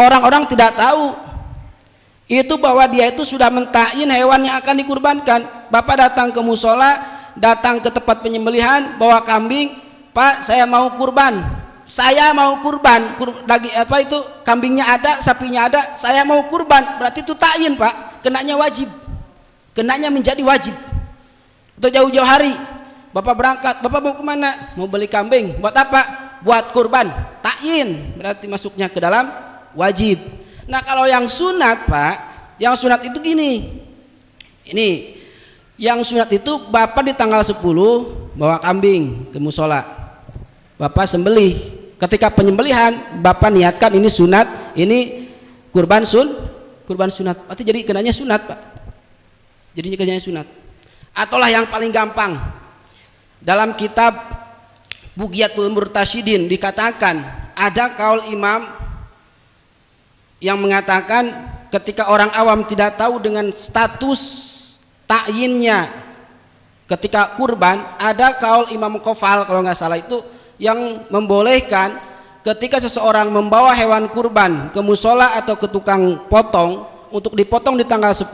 Orang-orang tidak tahu itu bahwa dia itu sudah mentakyin hewan yang akan dikurbankan. Bapak datang ke musola, datang ke tempat penyembelihan, bawa kambing, Pak saya mau kurban, daging apa itu, kambingnya ada, sapinya ada, saya mau kurban, berarti itu takyin Pak, kenanya wajib, kenanya menjadi wajib. Atau jauh-jauh hari bapak berangkat, bapak mau kemana? Mau beli kambing, buat apa? Buat kurban, takyin, berarti masuknya ke dalam wajib. Nah kalau yang sunat Pak, yang sunat itu gini, ini yang sunat itu bapak di tanggal 10 bawa kambing ke musola, bapak sembelih. Ketika penyembelihan bapak niatkan ini sunat, ini kurban sunat, berarti jadi kenanya sunat Pak, jadinya kenanya sunat. Ataulah yang paling gampang, dalam kitab Bughyatul Murtasyidin dikatakan, ada kaul imam yang mengatakan ketika orang awam tidak tahu dengan status takyinnya ketika kurban, ada kaul Imam Qofal kalau nggak salah itu yang membolehkan ketika seseorang membawa hewan kurban ke musola atau ke tukang potong untuk dipotong di tanggal 10,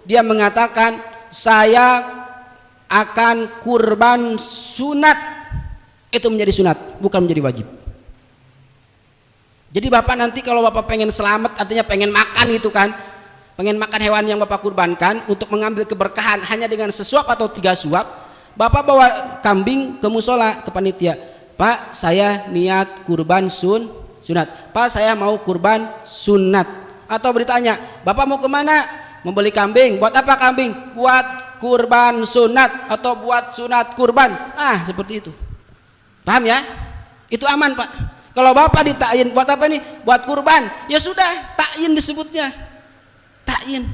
dia mengatakan saya akan kurban sunat. Itu menjadi sunat, bukan menjadi wajib. Jadi bapak nanti kalau bapak pengen selamat, artinya pengen makan gitu kan, pengen makan hewan yang bapak kurbankan untuk mengambil keberkahan hanya dengan sesuap atau 3 suap, bapak bawa kambing ke musola, ke panitia, Pak saya niat kurban sunat, Pak saya mau kurban sunat. Atau bertanya, bapak mau kemana? Mau beli kambing, buat apa kambing? Buat kurban sunat atau buat sunat kurban, seperti itu. Paham ya? Itu aman Pak. Kalau bapak ditakyin buat apa nih? Buat kurban, ya sudah takyin disebutnya, takyin.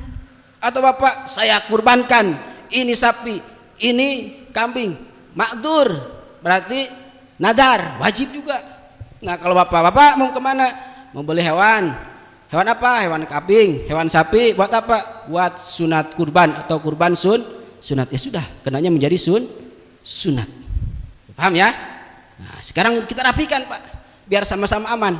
Atau bapak saya kurbankan ini sapi, ini kambing, makdur, berarti nadar, wajib juga. Nah kalau bapak mau kemana? Mau beli hewan apa? Hewan kambing, hewan sapi, buat apa? Buat sunat kurban atau kurban sunat, ya sudah kenanya menjadi sunat. Paham ya? Nah, sekarang kita rapikan Pak, biar sama-sama aman.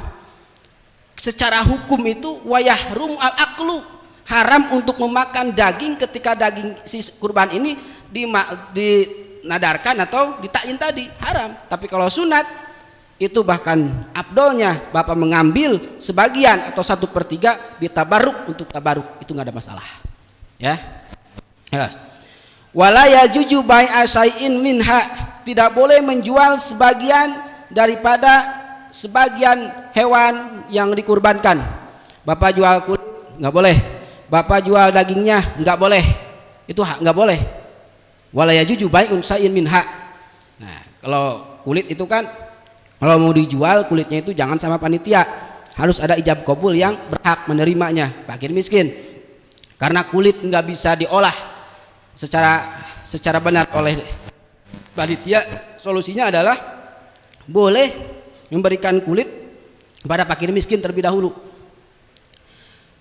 Secara hukum itu wayahrum al aklu, haram untuk memakan daging ketika daging si kurban ini dinadarkan atau ditakyin tadi, haram. Tapi kalau sunat itu bahkan abdolnya bapak mengambil sebagian atau 1/3 bitabaruk untuk tabaruk, itu nggak ada masalah ya. Wala yajuju bai'a syai'in minha, tidak boleh menjual sebagian daripada sebagian hewan yang dikurbankan. Bapak jual kulit nggak boleh. Bapak jual dagingnya, nggak boleh. Itu hak, nggak boleh. Wala yajuzu bai'un sa'in minha. Nah, kalau kulit itu kan kalau mau dijual kulitnya itu jangan sama panitia, harus ada ijab kabul yang berhak menerimanya, fakir miskin. Karena kulit nggak bisa diolah secara benar oleh panitia, solusinya adalah boleh memberikan kulit pada fakir miskin terlebih dahulu.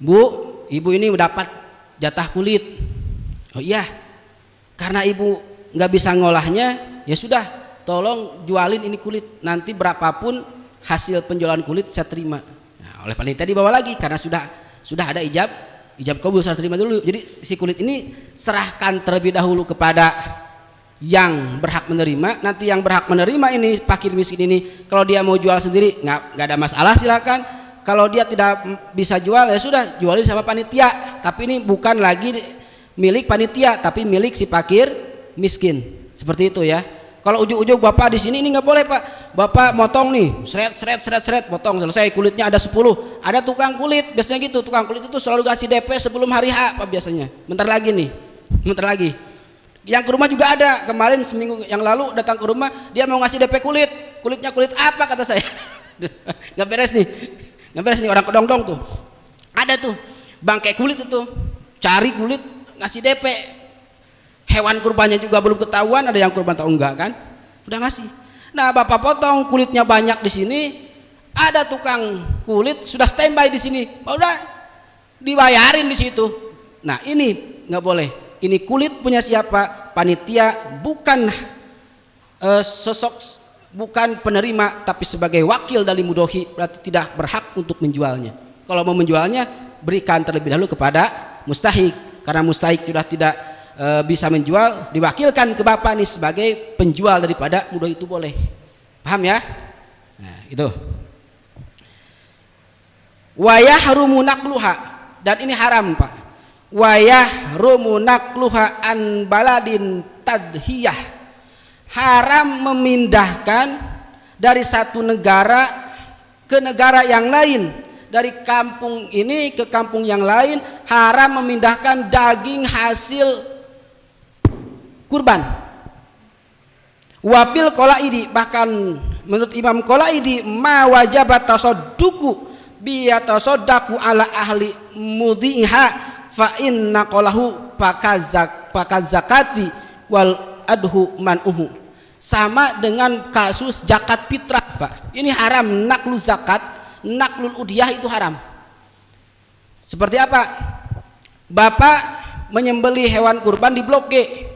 Bu, ibu ini mendapat jatah kulit. Oh iya, karena ibu nggak bisa ngolahnya, ya sudah, tolong jualin ini kulit. Nanti berapapun hasil penjualan kulit saya terima. Nah, oleh panitia dibawa lagi karena sudah ada ijab kabul, saya terima dulu. Jadi si kulit ini serahkan terlebih dahulu kepada yang berhak menerima. Nanti yang berhak menerima ini fakir miskin ini, kalau dia mau jual sendiri nggak ada masalah, silakan. Kalau dia tidak bisa jual, ya sudah, jualin sama panitia. Tapi ini bukan lagi milik panitia, tapi milik si fakir miskin. Seperti itu ya. Kalau ujuk-ujuk bapak di sini ini nggak boleh pak. Bapak motong nih, seret, potong, selesai, kulitnya ada 10. Ada tukang kulit, biasanya gitu. Tukang kulit itu selalu kasih DP sebelum hari H pak biasanya. Bentar lagi nih, bentar lagi. Yang ke rumah juga ada. Kemarin seminggu yang lalu datang ke rumah, dia mau ngasih DP kulit. Kulitnya kulit apa kata saya? Nggak beres nih orang kedong-dong tuh. Ada tuh bangkai kulit itu, cari kulit ngasih DP. Hewan kurbannya juga belum ketahuan, ada yang kurban atau enggak kan? Udah ngasih. Nah, bapak potong kulitnya banyak di sini, ada tukang kulit sudah standby di sini, udah dibayarin di situ. Nah, ini nggak boleh. Ini kulit punya siapa? Panitia, bukan bukan penerima, tapi sebagai wakil dari mudhohi, berarti tidak berhak untuk menjualnya. Kalau mau menjualnya, berikan terlebih dahulu kepada mustahik, karena mustahik sudah tidak bisa menjual, diwakilkan ke bapak nih sebagai penjual daripada mudhohi, itu boleh. Paham ya? Nah, itu. Wa yahrumu naqluha, dan ini haram pak. Wa yahrumu naqluha an baladin tadhiyah, haram memindahkan dari satu negara ke negara yang lain, dari kampung ini ke kampung yang lain. Haram memindahkan daging hasil kurban. Wafil qolaidi, bahkan menurut Imam Qolaidi, ma wajabat tasadduqu bi yatasaddaqu ala ahli mudhiha fa inna qalahu pakazakati wal adhu manuhu. Sama dengan kasus zakat fitrah pak. Ini haram, naklu zakat, naklul udhiyah itu haram. Seperti apa? Bapak menyembelih hewan kurban di blok G.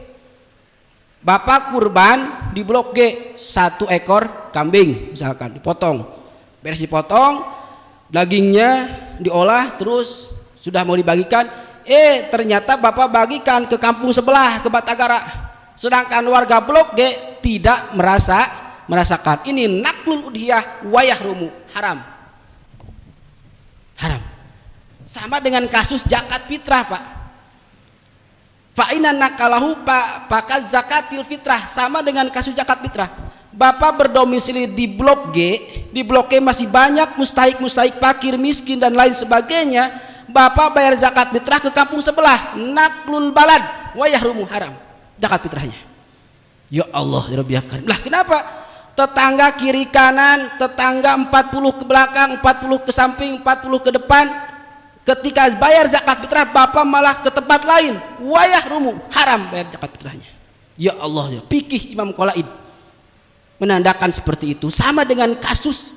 Bapak kurban di blok G 1 ekor kambing misalkan, dipotong, beres dipotong, dagingnya diolah, terus sudah mau dibagikan, ternyata bapak bagikan ke kampung sebelah, ke Batagara, sedangkan warga blok G tidak merasakan. Ini naklul udhiyah wa yahrumu, haram. Sama dengan kasus zakat fitrah pak. Fa'ina nakalahu pakai zakatil fitrah, sama dengan kasus zakat fitrah. Bapak berdomisili di blok G, di blok G masih banyak mustahik, fakir, miskin dan lain sebagainya. Bapak bayar zakat fitrah ke kampung sebelah, naklul balad wa yahrumu, haram zakat fitrahnya. Ya Allah ya Rabbi ya Karim. Lah kenapa? Tetangga kiri kanan, tetangga 40 ke belakang, 40 ke samping, 40 ke depan. Ketika bayar zakat fitrah, bapak malah ke tempat lain, wayah rumu, haram bayar zakat fitrahnya. Ya Allah ya, fikih Imam Qolaid menandakan seperti itu. Sama dengan kasus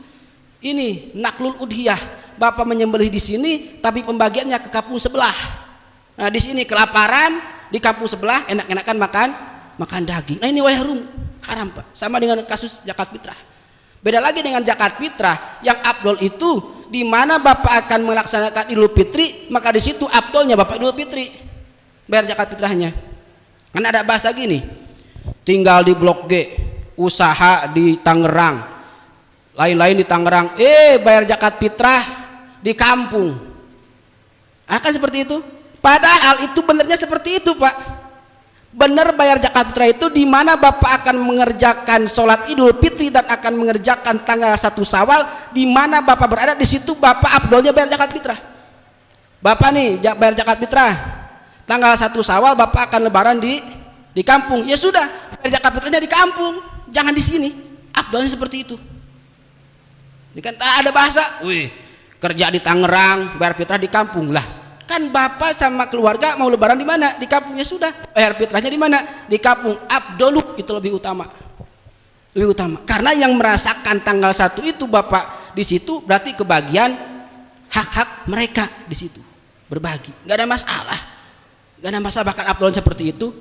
ini naklul udhiyah, bapak menyembelih di sini tapi pembagiannya ke kampung sebelah. Nah di sini kelaparan, di kampung sebelah enak-enakan makan daging. Nah ini wayah rumu, haram pak. Sama dengan kasus zakat fitrah. Beda lagi dengan zakat fitrah, yang afdol itu di mana bapak akan melaksanakan Idul Fitri, maka di situ afdolnya bapak Idul Fitri bayar zakat fitrahnya. Kan ada bahasa gini, tinggal di blok G, usaha di Tangerang, lain-lain di Tangerang, bayar zakat fitrah di kampung. Akan seperti itu. Padahal itu benernya seperti itu pak. Benar bayar zakat fitrah itu di mana bapak akan mengerjakan sholat Idul Fitri dan akan mengerjakan tanggal 1 Syawal, di mana bapak berada di situ bapak afdolnya bayar zakat fitrah. Bapak nih bayar zakat fitrah, tanggal 1 Syawal Bapak akan lebaran di kampung, ya sudah, bayar zakat fitrahnya di kampung, jangan di sini. Afdalnya seperti itu. Ini kan tak ada bahasa, wih kerja di Tangerang bayar fitrah di kampung lah. Kan Bapak sama keluarga mau lebaran di mana? Di kampung, ya sudah, bayar fitrahnya di mana? Di kampung. Afdalu itu lebih utama. Lebih utama. Karena yang merasakan tanggal 1 itu Bapak di situ berarti kebagian hak-hak mereka di situ. Berbagi. Enggak ada masalah. Enggak ada masalah, bahkan afdalnya seperti itu.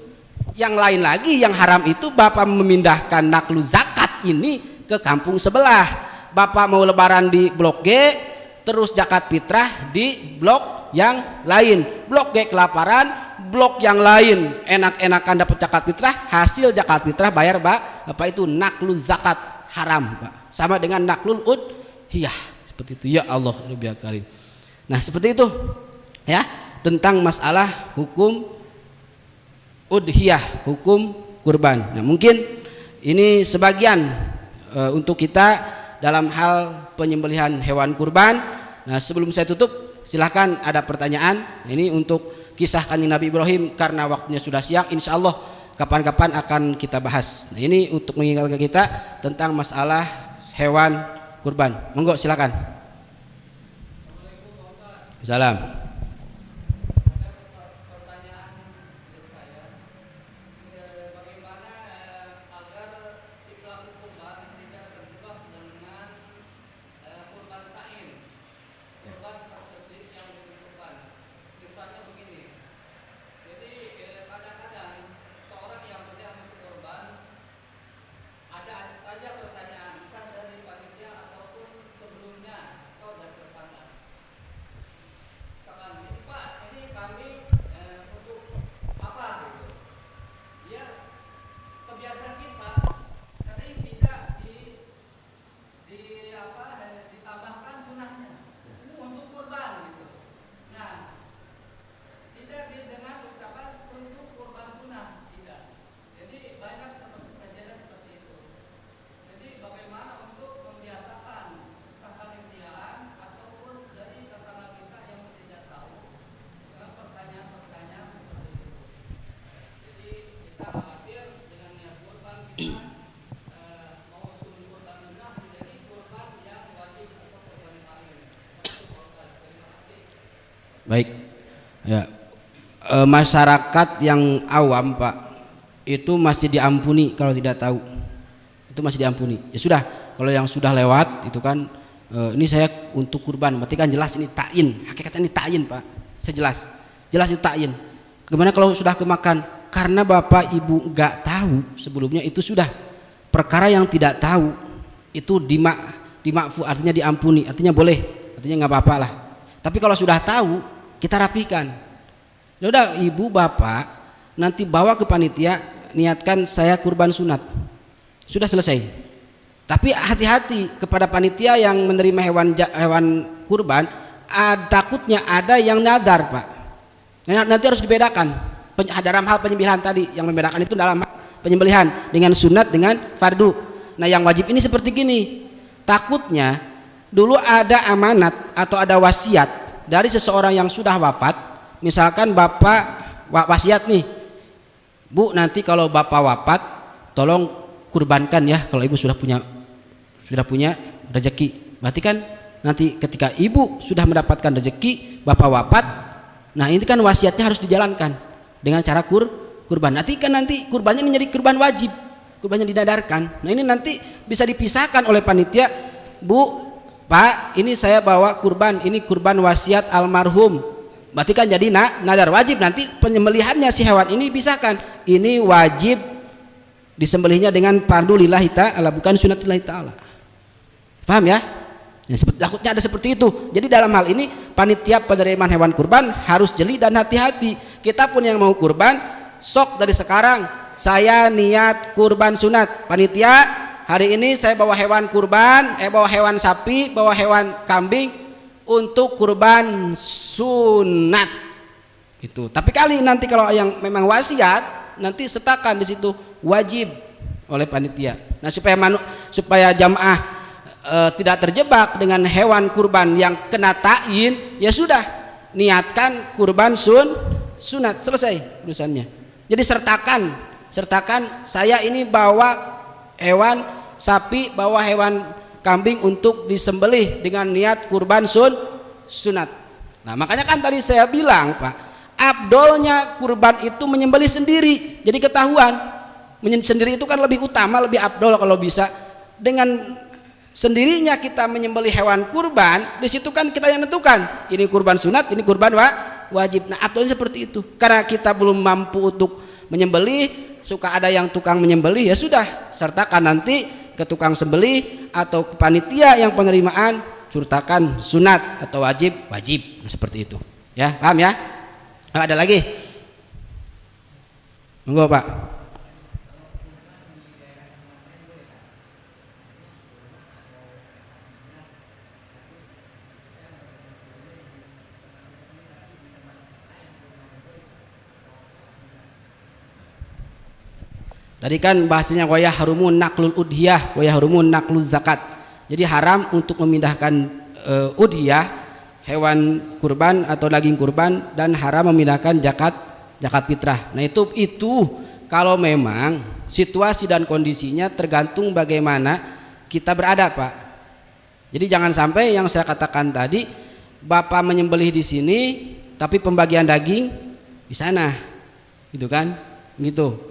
Yang lain lagi yang haram itu Bapak memindahkan naklu zakat ini ke kampung sebelah. Bapak mau lebaran di blok G, terus zakat fitrah di blok yang lain. Blok G kelaparan, blok yang lain enak-enakan dapat zakat fitrah, hasil zakat fitrah bayar Bapak itu naklu zakat haram, Pak. Sama dengan naklul udhiyah. Seperti itu. Ya Allah, lebih karim. Nah, seperti itu. Ya, tentang masalah hukum udhiyah, hukum kurban. Nah, mungkin ini sebagian untuk kita dalam hal penyembelihan hewan kurban. Nah, sebelum saya tutup, silahkan ada pertanyaan. Ini untuk kisah Kanjeng Nabi Ibrahim, karena waktunya sudah siang, insya Allah kapan-kapan akan kita bahas. Nah, ini untuk mengingatkan kita tentang masalah hewan kurban. Monggo silakan. Salam. Baik, ya, masyarakat yang awam, Pak, itu masih diampuni kalau tidak tahu, itu masih diampuni. Ya sudah, kalau yang sudah lewat itu kan, ini saya untuk kurban, berarti kan jelas ini ta'in, hakikatnya ini ta'in, Pak, sejelas, jelas itu ta'in. Gimana kalau sudah kemakan? Karena Bapak Ibu nggak tahu sebelumnya, itu sudah perkara yang tidak tahu, itu dimakfu, artinya diampuni, artinya boleh, artinya nggak apa-apa lah. Tapi kalau sudah tahu, kita rapikan. Ya udah, ibu bapak nanti bawa ke panitia, niatkan saya kurban sunat. Sudah selesai. Tapi hati-hati kepada panitia yang menerima hewan kurban, takutnya ada yang nadar, Pak. Nanti harus dibedakan. Dalam hal penyembelihan tadi, yang membedakan itu dalam hal penyembelihan dengan sunat dengan fardu. Nah, yang wajib ini seperti gini. Takutnya dulu ada amanat atau ada wasiat dari seseorang yang sudah wafat. Misalkan Bapak wasiat nih, Bu, nanti kalau Bapak wafat tolong kurbankan ya, kalau Ibu sudah punya rezeki. Berarti kan nanti ketika Ibu sudah mendapatkan rezeki, Bapak wafat, nah ini kan wasiatnya harus dijalankan dengan cara kurban. Nanti kan nanti kurbannya ini jadi kurban wajib, kurbannya dinadarkan. Nah, ini nanti bisa dipisahkan oleh panitia, Bu, Pak, ini saya bawa kurban, ini kurban wasiat almarhum. Berarti kan jadi nadar wajib, nanti penyembelihannya si hewan ini dipisahkan. Ini wajib disembelihnya dengan fardu lillahi ta'ala, bukan sunatullahi ta'ala. Paham ya? Ya, takutnya ada seperti itu. Jadi dalam hal ini panitia penerimaan hewan kurban harus jeli dan hati-hati. Kita pun yang mau kurban, sok dari sekarang saya niat kurban sunat. Panitia, hari ini saya bawa hewan kurban, bawa hewan sapi, bawa hewan kambing untuk kurban sunat. Gitu. Tapi kali nanti kalau yang memang wasiat, nanti sertakan di situ wajib oleh panitia. Nah, supaya jamaah tidak terjebak dengan hewan kurban yang kena ta'in, ya sudah, niatkan kurban sunat, selesai urusannya. Jadi sertakan saya ini bawa hewan sapi, bawa hewan kambing untuk disembelih dengan niat kurban sunat. Nah makanya kan tadi saya bilang Pak, afdolnya kurban itu menyembelih sendiri. Jadi ketahuan sendiri itu kan lebih utama, lebih afdol kalau bisa. Dengan sendirinya kita menyembelih hewan kurban, di situ kan kita yang menentukan ini kurban sunat, ini kurban wajib. Nah afdolnya seperti itu. Karena kita belum mampu untuk menyembelih, suka ada yang tukang menyembelih, ya sudah sertakan nanti ke tukang sembelih atau ke panitia yang penerimaan, curtakan sunat atau wajib. Nah, seperti itu ya, paham ya? Nah, ada lagi monggo Pak. Tadi kan bahasanya wa yahrumun naqlul udhiyah wa yahrumun naqluz zakat. Jadi haram untuk memindahkan udhiyah, hewan kurban atau daging kurban, dan haram memindahkan zakat fitrah. Nah itu kalau memang situasi dan kondisinya tergantung bagaimana kita berada Pak. Jadi jangan sampai yang saya katakan tadi, Bapak menyembelih di sini tapi pembagian daging di sana, gitu kan? Gitu.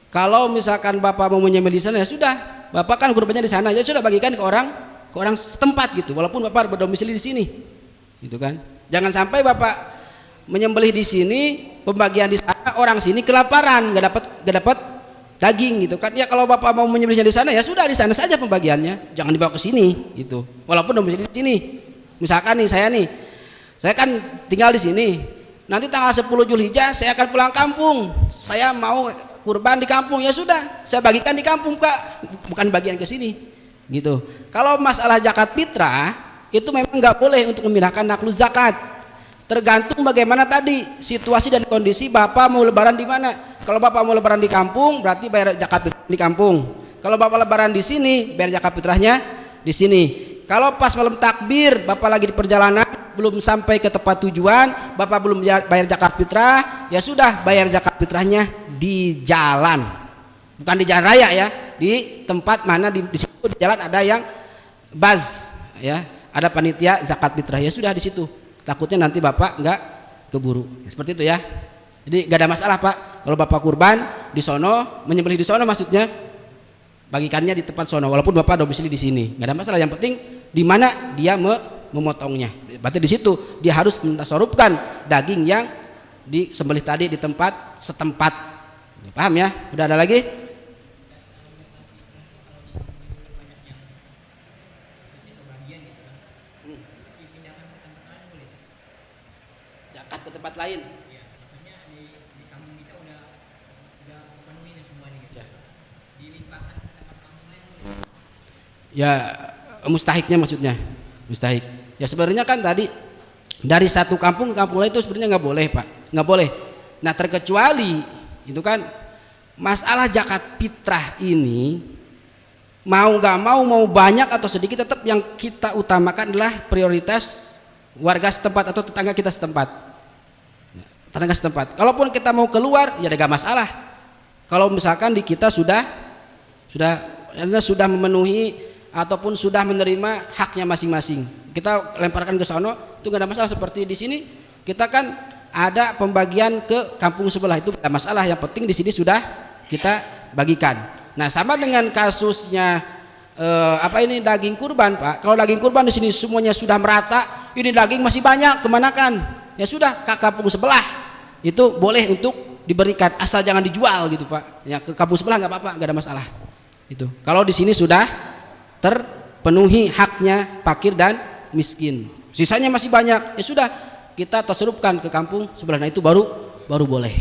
Kalau misalkan Bapak mau menyembelih di sana, ya sudah, Bapak kan kurbannya di sana, ya sudah bagikan ke orang setempat gitu, walaupun Bapak berdomisili di sini, gitu kan? Jangan sampai Bapak menyembelih di sini, pembagian di sana, orang sini kelaparan, nggak dapat daging, gitu kan? Ya kalau Bapak mau menyembelihnya di sana, ya sudah di sana saja pembagiannya, jangan dibawa ke sini, gitu. Walaupun domisili di sini, misalkan nih saya kan tinggal di sini, nanti tanggal 10 Zulhijjah saya akan pulang kampung, saya mau kurban di kampung, ya sudah saya bagikan di kampung Kak, bukan bagian ke sini, gitu. Kalau masalah zakat fitrah itu memang nggak boleh untuk memindahkan naklu zakat, tergantung bagaimana tadi situasi dan kondisi Bapak mau lebaran di mana. Kalau Bapak mau lebaran di kampung berarti bayar zakat fitrah di kampung, kalau Bapak lebaran di sini bayar zakat fitrahnya di sini. Kalau pas malam takbir Bapak lagi di perjalanan belum sampai ke tempat tujuan, Bapak belum bayar zakat fitrah, ya sudah bayar zakat fitrahnya di jalan, bukan di jalan raya ya, di tempat mana di situ di jalan ada yang baz ya, ada panitia zakat fitrah, ya sudah di situ, takutnya nanti Bapak nggak keburu, seperti itu ya. Jadi nggak ada masalah Pak, kalau Bapak kurban di sono, menyembelih di sono maksudnya, bagikannya di tempat sono, walaupun Bapak domisili di sini, nggak ada masalah. Yang penting di mana dia memotongnya, berarti di situ dia harus mentasarufkan daging yang disembelih tadi di tempat setempat. Paham ya? Udah ada lagi? Zakat ke tempat lain. Ya, maksudnya di kampung kita udah kepenuhi semuanya gitu. Ya. Dilimpahkan ke tempat kampung lain. Ya, mustahiknya maksudnya. Mustahik. Ya sebenarnya kan tadi dari satu kampung ke kampung lain itu sebenarnya nggak boleh Pak, nggak boleh. Nah terkecuali itu kan masalah zakat fitrah ini, mau nggak mau banyak atau sedikit, tetap yang kita utamakan adalah prioritas warga setempat atau tetangga kita setempat. Kalaupun kita mau keluar ya nggak masalah. Kalau misalkan di kita sudah memenuhi ataupun sudah menerima haknya masing-masing, kita lemparkan ke sono, itu nggak ada masalah. Seperti di sini kita kan ada pembagian ke kampung sebelah, itu nggak ada masalah. Yang penting di sini sudah kita bagikan. Nah sama dengan kasusnya ini daging kurban Pak. Kalau daging kurban di sini semuanya sudah merata, ini daging masih banyak, kemanakan? Ya sudah ke kampung sebelah itu boleh untuk diberikan, asal jangan dijual gitu Pak. Ya ke kampung sebelah nggak apa-apa, nggak ada masalah. Itu kalau di sini sudah terpenuhi haknya fakir dan miskin, sisanya masih banyak, ya sudah kita tasarufkan ke kampung sebelah. Nah itu baru boleh.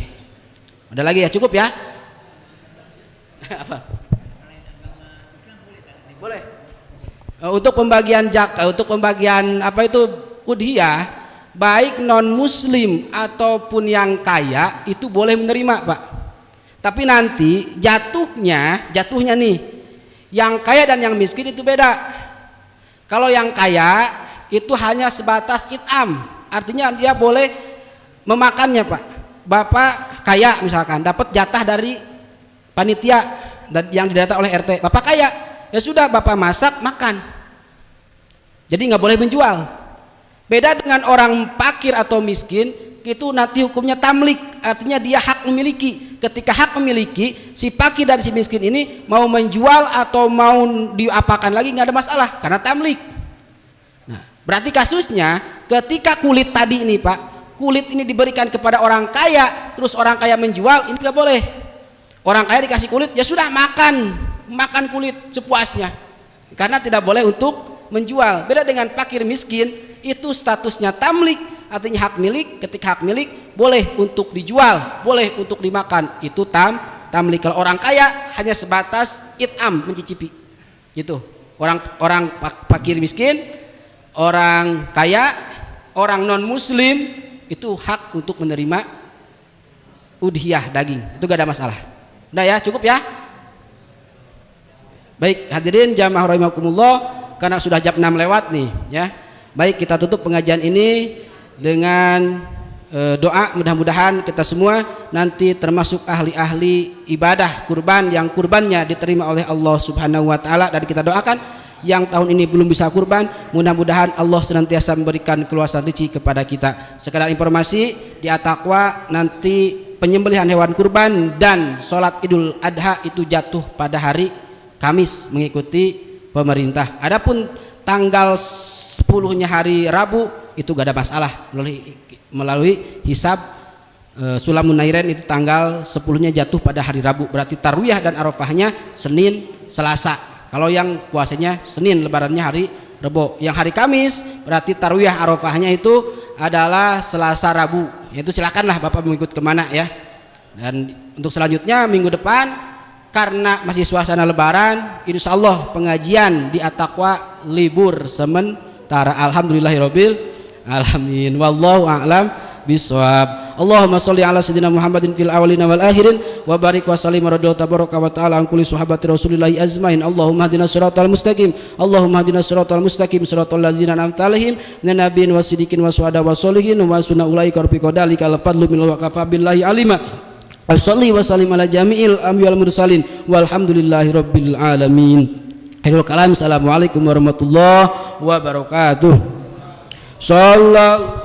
Ada lagi ya, cukup ya? Apa? Boleh. Untuk pembagian udhiyah, baik non muslim ataupun yang kaya itu boleh menerima Pak. Tapi nanti jatuhnya nih, yang kaya dan yang miskin itu beda. Kalau yang kaya itu hanya sebatas it'am artinya dia boleh memakannya Pak. Bapak kaya misalkan dapat jatah dari panitia yang didata oleh RT, Bapak kaya, ya sudah Bapak masak makan, jadi nggak boleh menjual. Beda dengan orang fakir atau miskin, itu nanti hukumnya tamlik, artinya dia hak memiliki. Ketika hak memiliki, si fakir dan si miskin ini mau menjual atau mau diapakan lagi nggak ada masalah karena tamlik. Nah, berarti kasusnya ketika kulit tadi ini Pak, kulit ini diberikan kepada orang kaya, terus orang kaya menjual, ini nggak boleh. Orang kaya dikasih kulit, ya sudah makan kulit sepuasnya, karena tidak boleh untuk menjual. Beda dengan fakir miskin, itu statusnya tamlik, artinya hak milik. Ketika hak milik boleh untuk dijual, boleh untuk dimakan, itu tamlik. Kalau orang kaya hanya sebatas it'am, mencicipi. Gitu. Orang fakir miskin, orang kaya, orang non muslim itu hak untuk menerima udhiyah daging, itu gak ada masalah. Udah ya, cukup ya. Baik hadirin jamaah rahimakumullah, karena sudah jam 6 lewat nih ya. Baik, kita tutup pengajian ini dengan doa, mudah-mudahan kita semua nanti termasuk ahli-ahli ibadah kurban yang kurbannya diterima oleh Allah Subhanahu wa taala. Dan kita doakan yang tahun ini belum bisa kurban, mudah-mudahan Allah senantiasa memberikan keluasan rezeki kepada kita. Sekedar informasi, di At-Taqwa nanti penyembelihan hewan kurban dan sholat Idul Adha itu jatuh pada hari Kamis mengikuti pemerintah. Adapun tanggal 10-nya hari Rabu itu gak ada masalah, melalui hisab Sulamun Nairen itu tanggal 10-nya jatuh pada hari Rabu, berarti Tarwiyah dan Arafahnya Senin Selasa. Kalau yang puasanya Senin, lebarannya hari Rebo. Yang hari Kamis berarti Tarwiyah Arafahnya itu adalah Selasa Rabu. Itu silakanlah Bapak mau ikut kemana ya. Dan untuk selanjutnya minggu depan, karena masih suasana lebaran, insya Allah pengajian di At-Taqwa libur sementara. Alhamdulillahirabbil alamin. Wallahu a'lam bishawab. Allahumma sholli ala sayyidina Muhammadin fil awwalin wal akhirin wa barik wa sallim radhiyallahu tabaraka wa ta'ala an kulli sahabati Rasulillah ajmain. Allahumma hdinas siratal mustaqim. Allahumma hdinas siratal mustaqim siratal ladzina an'amta 'alaihim minan nabiyyin wasiddiqin washuhada wassolihin wa sunna ulaika rafiqa dzalika al fadlu min wa kafa billahi alima. Wassalli wa sallim ala jami'il anbiya'il mursalin walhamdulillahi rabbil alamin. Akhirul kalam. Assalamualaikum warahmatullahi wabarakatuh. Sallallahu